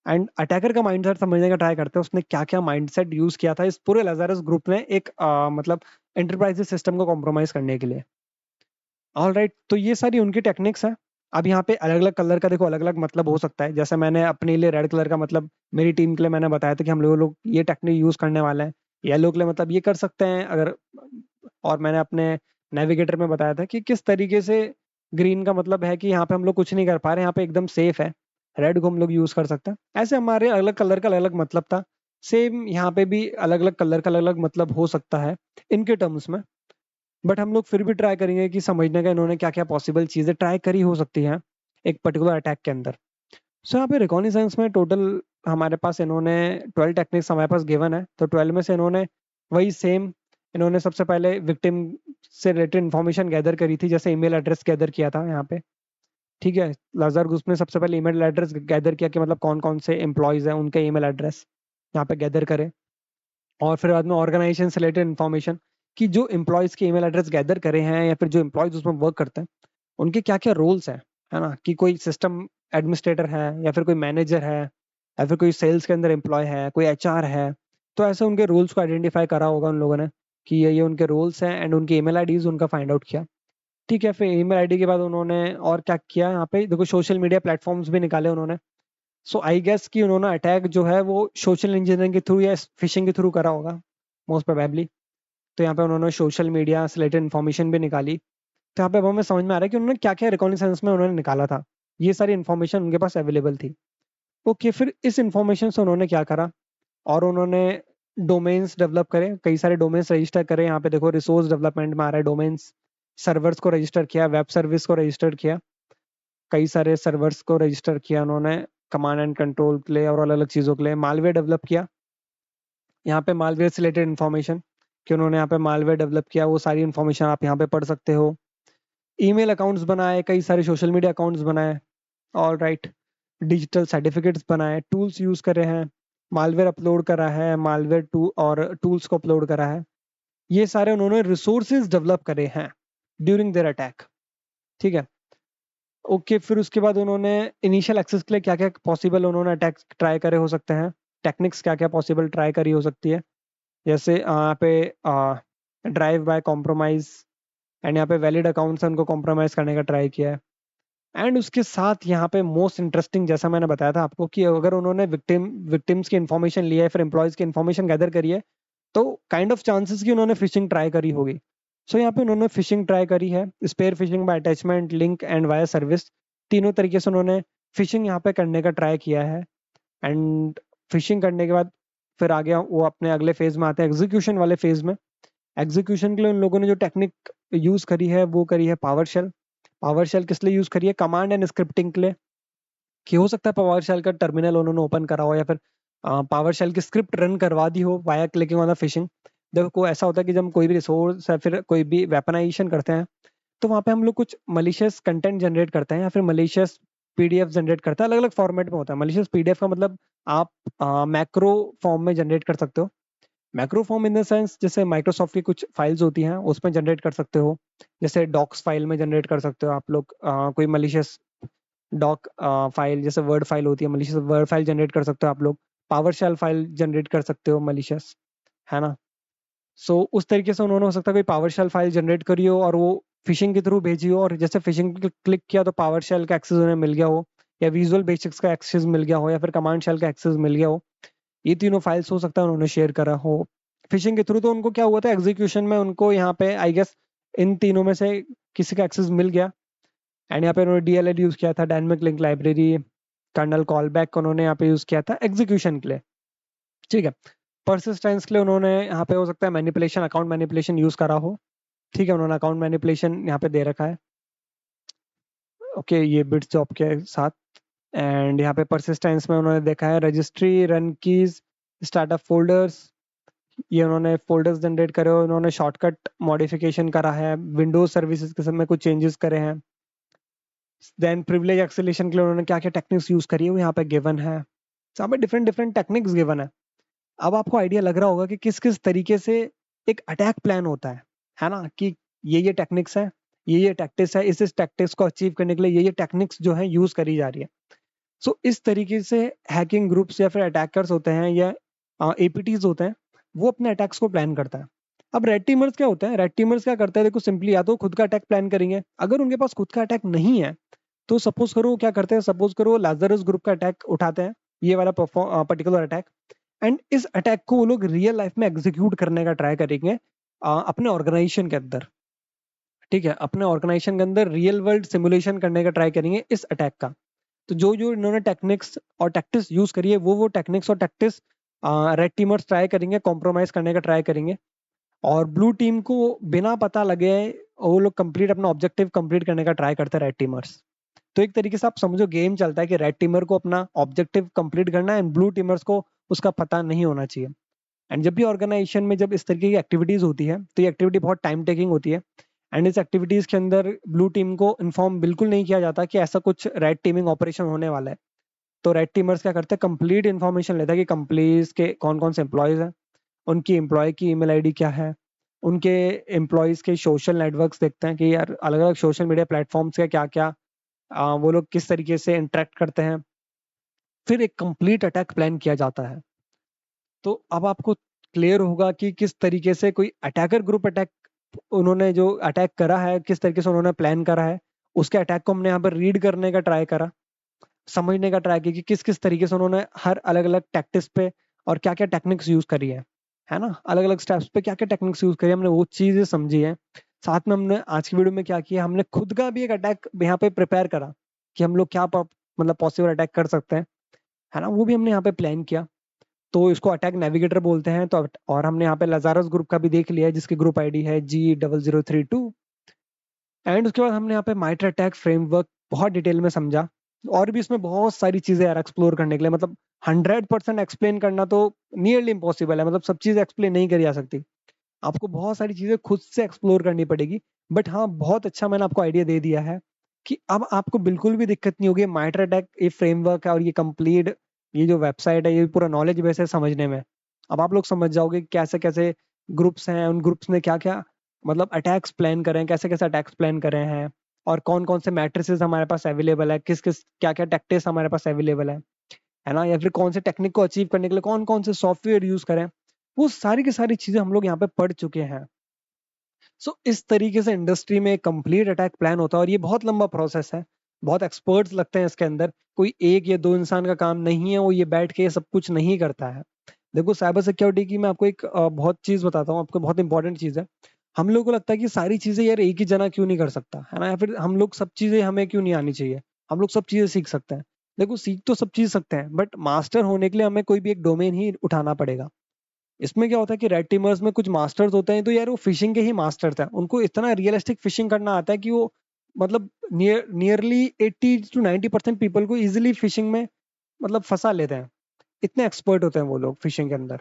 एंड अटैकर का माइंडसेट समझने का ट्राई करते हैं, उसने क्या क्या माइंडसेट यूज किया था इस पूरे लेजरस ग्रुप ने एक मतलब एंटरप्राइज सिस्टम को कॉम्प्रोमाइज करने के लिए। ऑलराइट, तो ये सारी उनकी टेक्निक्स है। अब यहाँ पे अलग अलग कलर का देखो अलग अलग मतलब हो सकता है। जैसे मैंने अपने लिए रेड कलर का मतलब मेरी टीम के लिए मैंने बताया था कि हम लोग ये टेक्निक यूज करने वाले हैं। येलो के लिए मतलब ये कर सकते हैं अगर, और मैंने अपने नेविगेटर में बताया था कि किस तरीके से ग्रीन का मतलब है कि यहाँ पे हम लोग कुछ नहीं कर पा रहे, यहाँ पे एकदम सेफ है। रेड को हम लोग यूज कर सकते हैं। ऐसे हमारे अलग कलर का अलग अलग मतलब था। सेम यहाँ पे भी अलग अलग कलर का अलग अलग मतलब हो सकता है इनके टर्म्स में। बट हम लोग फिर भी ट्राई करेंगे कि समझने का इन्होंने क्या क्या पॉसिबल चीजें ट्राई करी हो सकती हैं एक पर्टिकुलर अटैक के अंदर। सो यहाँ पे रिकॉग्निजेंस में टोटल हमारे पास इन्होंने 12 टेक्निक्स हमारे पास गिवन है। तो 12 में से इन्होंने वही सेम, इन्होंने सबसे पहले विक्टिम से रिलेटेड इन्फॉर्मेशन गैदर करी थी, जैसे ईमेल एड्रेस गैदर किया था यहाँ पे। ठीक है, लाजार ग्रुप ने सबसे पहले ईमेल एड्रेस गैदर किया कि मतलब कौन कौन से एम्प्लॉयज हैं, उनके ईमेल एड्रेस यहाँ पे गैदर करें। और फिर बाद में ऑर्गेनाइजेशन से रिलेटेड इन्फॉर्मेशन, कि जो एम्प्लॉयज के ईमेल एड्रेस गैदर करे हैं या फिर जो एम्प्लॉयज उसमें वर्क करते हैं, उनके क्या क्या रोल्स हैं, है ना? कि कोई सिस्टम एडमिनिस्ट्रेटर है, या फिर कोई मैनेजर है, या फिर कोई सेल्स के अंदर एम्प्लॉय है, कोई एचआर है। तो ऐसे उनके रोल्स को आइडेंटिफाई करा होगा उन लोगों ने कि ये उनके रोल्स हैं, एंड उनकी ईमेल आईडीज उनका फाइंड आउट किया। ठीक है, फिर ईमेल आईडी के बाद उन्होंने और क्या किया, यहाँ पे देखो सोशल मीडिया प्लेटफॉर्म्स भी निकाले उन्होंने। सो आई गेस कि उन्होंने अटैक जो है वो सोशल इंजीनियरिंग के थ्रू या फिशिंग के थ्रू करा होगा, मोस्ट प्रोबेबली। तो यहाँ पे उन्होंने सोशल मीडिया से रिलेटेड इन्फॉर्मेशन भी निकाली। तो यहाँ पे अब हमें समझ में आ रहा है कि उन्होंने क्या क्या रिकॉग्निसेंस में उन्होंने निकाला था। ये सारी इन्फॉर्मेशन उनके पास अवेलेबल थी। ओके, फिर इस इन्फॉर्मेशन से उन्होंने क्या करा, और उन्होंने डोमेन्स डेवलप करे, कई सारे डोमेन्स रजिस्टर करे। यहाँ पे देखो रिसोर्स डेवलपमेंट में आ रहा है डोमेन्स, सर्वर्स को रजिस्टर किया, वेब सर्विस को रजिस्टर किया, कई सारे सर्वर्स को रजिस्टर किया उन्होंने कमांड एंड कंट्रोल के लिए और अलग अलग चीज़ों के लिए। मालवेयर डेवलप किया, यहाँ पे मालवेयर से रिलेटेड इन्फॉर्मेशन, कि उन्होंने यहाँ पे मालवेयर डेवलप किया, वो सारी इन्फॉर्मेशन आप यहाँ पे पढ़ सकते हो। ईमेल अकाउंट्स बनाए, कई सारे सोशल मीडिया अकाउंट्स बनाए, ऑल राइट, डिजिटल सर्टिफिकेट्स बनाए, टूल्स यूज करे हैं, मालवेयर अपलोड करा है, मालवेयर और टूल्स को अपलोड करा है। ये सारे उन्होंने रिसोर्सेज डेवलप करे हैं ड्यूरिंग देयर अटैक। ठीक है, ओके। फिर उसके बाद उन्होंने इनिशियल एक्सेस के लिए क्या क्या पॉसिबल उन्होंने अटैक ट्राई करे हो सकते हैं, टेक्निक्स क्या क्या पॉसिबल ट्राई करी हो सकती है, जैसे यहाँ पे ड्राइव बाय कॉम्प्रोमाइज, एंड यहाँ पे वैलिड अकाउंट से उनको कॉम्प्रोमाइज करने का ट्राई किया है। एंड उसके साथ यहाँ पे मोस्ट इंटरेस्टिंग, जैसा मैंने बताया था आपको, कि अगर उन्होंने विक्टिम्स की इन्फॉर्मेशन लिया है, फिर एम्प्लॉयज की इन्फॉर्मेशन गैदर करी है, तो काइंड ऑफ चांसेस की उन्होंने फिशिंग ट्राई करी होगी। सो यहाँ पे उन्होंने फिशिंग ट्राई करी है, spear phishing by attachment, link and via service, तीनों तरीके से उन्होंने फिशिंग यहाँ पे करने का ट्राई किया है। एंड फिशिंग करने के बाद फिर आगे वो अपने अगले फेज में आते हैं, एग्जीक्यूशन वाले फेज में। एग्जीक्यूशन के लिए उन लोगों ने जो टेक्निक यूज करी है वो करी है पावर शेल। पावर शेल किस लिए यूज करी है? कमांड एंड स्क्रिप्टिंग के लिए, कि हो सकता है पावर शेल का टर्मिनल उन्होंने ओपन करा हो, या फिर पावर शेल की स्क्रिप्ट रन करवा दी हो via clicking on the fishing. देखो ऐसा होता है कि जब हम कोई भी रिसोर्स या फिर कोई भी वेपनाइजेशन करते हैं, तो वहाँ पे हम लोग कुछ मलिशियस कंटेंट जनरेट करते हैं, या फिर मलिशियस पीडीएफ जनरेट करते हैं। अलग अलग फॉर्मेट में होता है। मलिशियस पीडीएफ का मतलब आप मैक्रो फॉर्म में जनरेट कर सकते हो। Macro form in the sense, जैसे माइक्रोसॉफ्ट की कुछ फाइल्स होती हैं उसमें जनरेट कर सकते हो, जैसे डॉक्स फाइल में जनरेट कर सकते हो आप लोग कोई मलिशियस डॉक फाइल, जैसे वर्ड फाइल होती है, मलिशियस वर्ड फाइल जनरेट कर सकते हो आप लोग। पावर शेल फाइल जनरेट कर सकते हो मलिशियस, है ना। सो उस तरीके से उन्होंने हो सकता है कोई पावर शेल फाइल जनरेट करी हो और वो फिशिंग के थ्रू भेजी हो, और जैसे फिशिंग क्लिक किया तो पावर शेल का एक्सेस उन्हें मिल गया हो, या विजुअल बेसिक्स का एक्सेस मिल गया हो, या फिर कमांड शेल का एक्सेस मिल गया हो। ये तीनों फाइल्स हो सकता है उन्होंने शेयर करा हो फिशिंग के थ्रू। तो उनको क्या हुआ था एग्जीक्यूशन में, उनको यहाँ पे आई गेस इन तीनों में से किसी का एक्सेस मिल गया। एंड यहाँ पे उन्होंने डीएलएल यूज किया था, dynamic link library, kernel call back उन्होंने यहाँ पे यूज किया था एग्जीक्यूशन के लिए। ठीक है, परसिस्टेंस के लिए उन्होंने यहाँ पे हो सकता है मैनिपुलेशन, अकाउंट मैनिपुलेशन यूज करा हो। ठीक है, उन्होंने अकाउंट मैनिपुलेशन यहाँ पे दे रखा है, ओके, ये बिट्स जॉब के साथ। एंड यहाँ पे परसिस्टेंस में उन्होंने देखा है registry, run keys, startup folders, ये उन्होंने फोल्डर्स जनरेट करे हो, उन्होंने शॉर्टकट मॉडिफिकेशन करा है, विंडोज सर्विसेज के समय कुछ चेंजेस करे हैं। देन प्रिविलेज एक्सेलेशन के लिए उन्होंने क्या क्या टेक्निक्स यूज करी है वो यहाँ पे गिवन है। यहाँ पे डिफरेंट डिफरेंट टेक्निक्स गिवन है। अब आपको आइडिया लग रहा होगा कि किस किस तरीके से एक अटैक प्लान होता है ना, कि ये टेक्निक्स है, ये टैक्टिक्स है, इस टैक्टिक्स को अचीव करने के लिए ये टेक्निक्स जो है यूज करी जा रही है। सो इस तरीके से हैकिंग ग्रुप्स या फिर अटैकर्स होते हैं, या एपीटीज होते हैं, वो अपने अटैक्स को प्लान करता है। अब रेड टीमर्स क्या होते हैं? रेड टीमर्स क्या करते हैं? देखो सिंपली, या तो खुद का अटैक प्लान करेंगे, अगर उनके पास खुद का अटैक नहीं है तो सपोज करो क्या करते हैं, सपोज करो लाजरस ग्रुप का अटैक उठाते हैं, ये वाला पर्टिकुलर अटैक। एंड इस अटैक को वो लोग रियल लाइफ में एग्जीक्यूट करने का ट्राई करेंगे अपने ऑर्गेनाइजेशन के अंदर। ठीक है, अपने ऑर्गेनाइजेशन के अंदर रियल वर्ल्ड सिमुलेशन करने का ट्राई करेंगे इस अटैक का। तो जो जो इन्होंने टेक्निक्स और टैक्टिक्स यूज करी है वो टेक्निक्स और टैक्टिक्स रेड टीमर्स ट्राई करेंगे, कॉम्प्रोमाइज करने का ट्राई करेंगे। और ब्लू टीम को बिना पता लगे वो लोग कंप्लीट अपना ऑब्जेक्टिव कंप्लीट करने का ट्राई करते हैं रेड टीमर्स। तो एक तरीके से आप समझो गेम चलता है कि रेड टीमर को अपना ऑब्जेक्टिव कंप्लीट करना है, एंड ब्लू टीमर्स को उसका पता नहीं होना चाहिए। एंड जब भी ऑर्गेनाइजेशन में जब इस तरीके की एक्टिविटीज होती है तो ये एक्टिविटी बहुत टाइम टेकिंग होती है। एंड इस एक्टिविटीज के अंदर ब्लू टीम को इन्फॉर्म बिल्कुल नहीं किया जाता कि ऐसा कुछ रेड टीमिंग ऑपरेशन होने वाला है। तो रेड टीमर्स क्या करते हैं, कंप्लीट इन्फॉर्मेशन लेता है कि कंपनीज के कौन कौन से एम्प्लॉयज हैं, उनकी एम्प्लॉय की ईमेल आईडी क्या है, उनके एम्प्लॉयज के सोशल नेटवर्क्स देखते हैं कि यार अलग अलग सोशल मीडिया प्लेटफॉर्म्स के क्या क्या वो लोग किस तरीके से इंटरेक्ट करते हैं। फिर एक कंप्लीट अटैक प्लान किया जाता है। तो अब आपको क्लियर होगा कि किस तरीके से कोई अटैकर ग्रुप अटैक, उन्होंने जो अटैक करा है किस तरीके से उन्होंने प्लान करा है। उसके अटैक को हमने यहाँ पर रीड करने का ट्राई करा, समझने का ट्राई किया कि किस किस तरीके से उन्होंने हर अलग अलग टैक्टिक्स पे और क्या क्या टेक्निक्स यूज करी है ना, अलग अलग स्टेप्स पे क्या क्या टेक्निक्स यूज करी हमने वो चीजें समझी है। साथ में हमने आज की वीडियो में क्या किया, हमने खुद का भी एक अटैक यहाँ पे प्रिपेयर करा कि हम लोग क्या मतलब पॉसिबल अटैक कर सकते हैं, है ना, वो भी हमने यहाँ पे प्लान किया। तो इसको अटैक नेविगेटर बोलते हैं। तो और हमने यहाँ पे लजारस ग्रुप का भी देख लिया है जिसकी ग्रुप आईडी है G0032। एंड उसके बाद हमने यहाँ पे माइटर अटैक फ्रेमवर्क बहुत डिटेल में समझा। और भी इसमें बहुत सारी चीजें यार एक्सप्लोर करने के लिए, मतलब 100% एक्सप्लेन करना तो नियरली इम्पॉसिबल है, मतलब सब चीज एक्सप्लेन नहीं करी जा सकती। आपको बहुत सारी चीज़ें खुद से एक्सप्लोर करनी पड़ेगी। बट हाँ, बहुत अच्छा मैंने आपको आइडिया दे दिया है कि अब आपको बिल्कुल भी दिक्कत नहीं होगी माइटर अटैक ये फ्रेमवर्क है और ये कंप्लीट ये जो वेबसाइट है, ये पूरा नॉलेज बेस है समझने में। अब आप लोग समझ जाओगे कि कैसे-कैसे ग्रुप्स हैं, उन ग्रुप्स में क्या-क्या मतलब अटैक्स प्लान कर रहे हैं, कैसे-कैसे अटैक्स प्लान कर रहे हैं और कौन-कौन से मैट्रिसेस हमारे पास अवेलेबल है, किस-किस क्या-क्या टैक्टिक्स हमारे पास अवेलेबल है ना? या फिर कौन से टेक्निक को अचीव करने के लिए कौन-कौन से सॉफ्टवेयर यूज़ करें। वो सारी की सारी चीज़ें हम लोग यहाँ पे पढ़ चुके हैं। सो इस तरीके से इंडस्ट्री में कंप्लीट अटैक प्लान होता है और ये बहुत लंबा प्रोसेस है। बहुत एक्सपर्ट्स लगते हैं इसके अंदर। कोई 1 या 2 इंसान का काम नहीं है, वो ये बैठ के सब कुछ नहीं करता है। देखो साइबर सिक्योरिटी की मैं आपको एक बहुत चीज़ बताता हूँ, आपको बहुत इंपॉर्टेंट चीज़ है। हम लोगों को लगता है कि सारी चीज़ें यार एक ही जना क्यों नहीं कर सकता, है ना? या फिर हम लोग सब चीज़ें हमें क्यों नहीं आनी चाहिए? हम लोग सब चीज़ें सीख सकते हैं। देखो सीख तो सब चीज़ सकते हैं, बट मास्टर होने के लिए हमें कोई भी एक डोमेन ही उठाना पड़ेगा। इसमें क्या होता है कि रेड टीमर्स में कुछ मास्टर्स होते हैं, तो यार वो फिशिंग के ही मास्टर्स हैं। उनको इतना रियलिस्टिक फिशिंग करना आता है कि वो मतलब नियरली 80 टू 90% पीपल को ईज़िली फिशिंग में मतलब फँसा लेते हैं। इतने एक्सपर्ट होते हैं वो लोग फिशिंग के अंदर।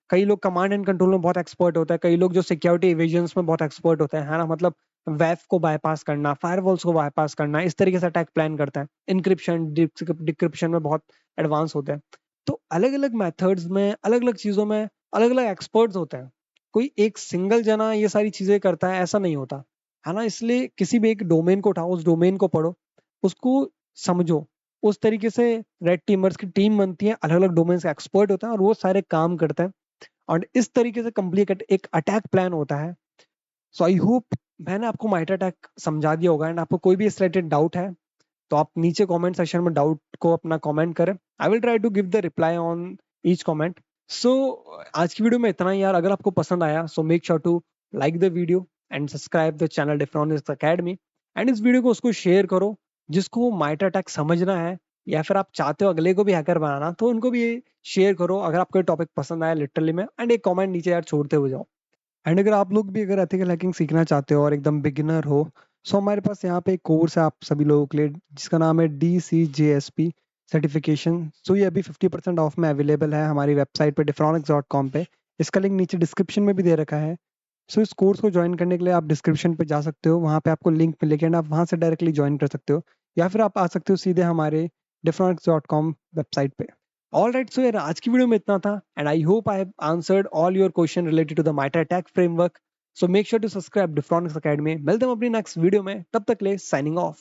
कई लोग कमांड एंड कंट्रोल में बहुत एक्सपर्ट होते हैं, कई लोग जो सिक्योरिटी इवेजन्स में बहुत एक्सपर्ट होते हैं, है ना? मतलब वेफ को बायपास करना, फायरवॉल्स को बायपास करना, इस तरीके से अटैक प्लान करते हैं। एन्क्रिप्शन, डिक्रिप्शन में बहुत एडवांस होते हैं। तो अलग-अलग मेथड्स में, अलग-अलग चीज़ों में, अलग-अलग एक्सपर्ट्स होते हैं। कोई एक सिंगल जना ये सारी चीज़ें करता है, ऐसा नहीं होता। है ना? इसलिए किसी भी एक डोमेन को उठाओ, उस डोमेन को पढ़ो, उसको समझो। उस तरीके से रेड टीमर्स की टीम बनती है, अलग-अलग डोमेन से एक्सपर्ट होते हैं और वो सारे काम करते हैं। और इस तरीके से कंप्लीट एक अटैक प्लान होता है। सो आई होप मैंने आपको माइट अटैक समझा दिया होगा एंड आपको कोई भी इस रिलेटेड डाउट है तो आप नीचे कमेंट सेक्शन में डाउट को अपना कमेंट करें। I will try to give the reply on each comment. So आज की वीडियो में इतना ही यार। अगर आपको पसंद आया so make sure to like the video and subscribe the channel different academy and इस वीडियो को उसको शेयर करो जिसको माइट अटैक समझना है या फिर आप चाहते हो अगले को भी हैकर बनाना तो उनको भी ये शेयर करो अगर आपको टॉपिक पसंद आया लिटरली में एंड एक कमेंट नीचे यार छोड़ते हुए जाओ। एंड अगर आप लोग भी अगर एथिकल हैकिंग सीखना चाहते हो और एकदम बिगिनर हो सो हमारे पास यहाँ पे एक कोर्स है आप सभी लोगों के लिए जिसका नाम है DCJSP सर्टिफिकेशन। सो ये अभी 50% ऑफ में अवेलेबल है हमारी वेबसाइट पे डिफ्रॉनिक्स.com पे। इसका लिंक नीचे डिस्क्रिप्शन में भी दे रखा है। सो इस कोर्स को ज्वाइन करने के लिए आप डिस्क्रिप्शन पे जा सकते हो, वहाँ पे आपको लिंक मिलेगा एंड आप वहाँ से डायरेक्टली ज्वाइन कर सकते हो या फिर आप आ सकते हो सीधे हमारे डिफ्रॉनिक्स.com वेबसाइट पे। ऑल राइट, सो यार आज की वीडियो में इतना था and I hope I have answered all your question related to the MITRE attack framework. So make sure to subscribe Defronix academy. मिलते हैं अपनी नेक्स्ट वीडियो में, तब तक ले साइनिंग ऑफ।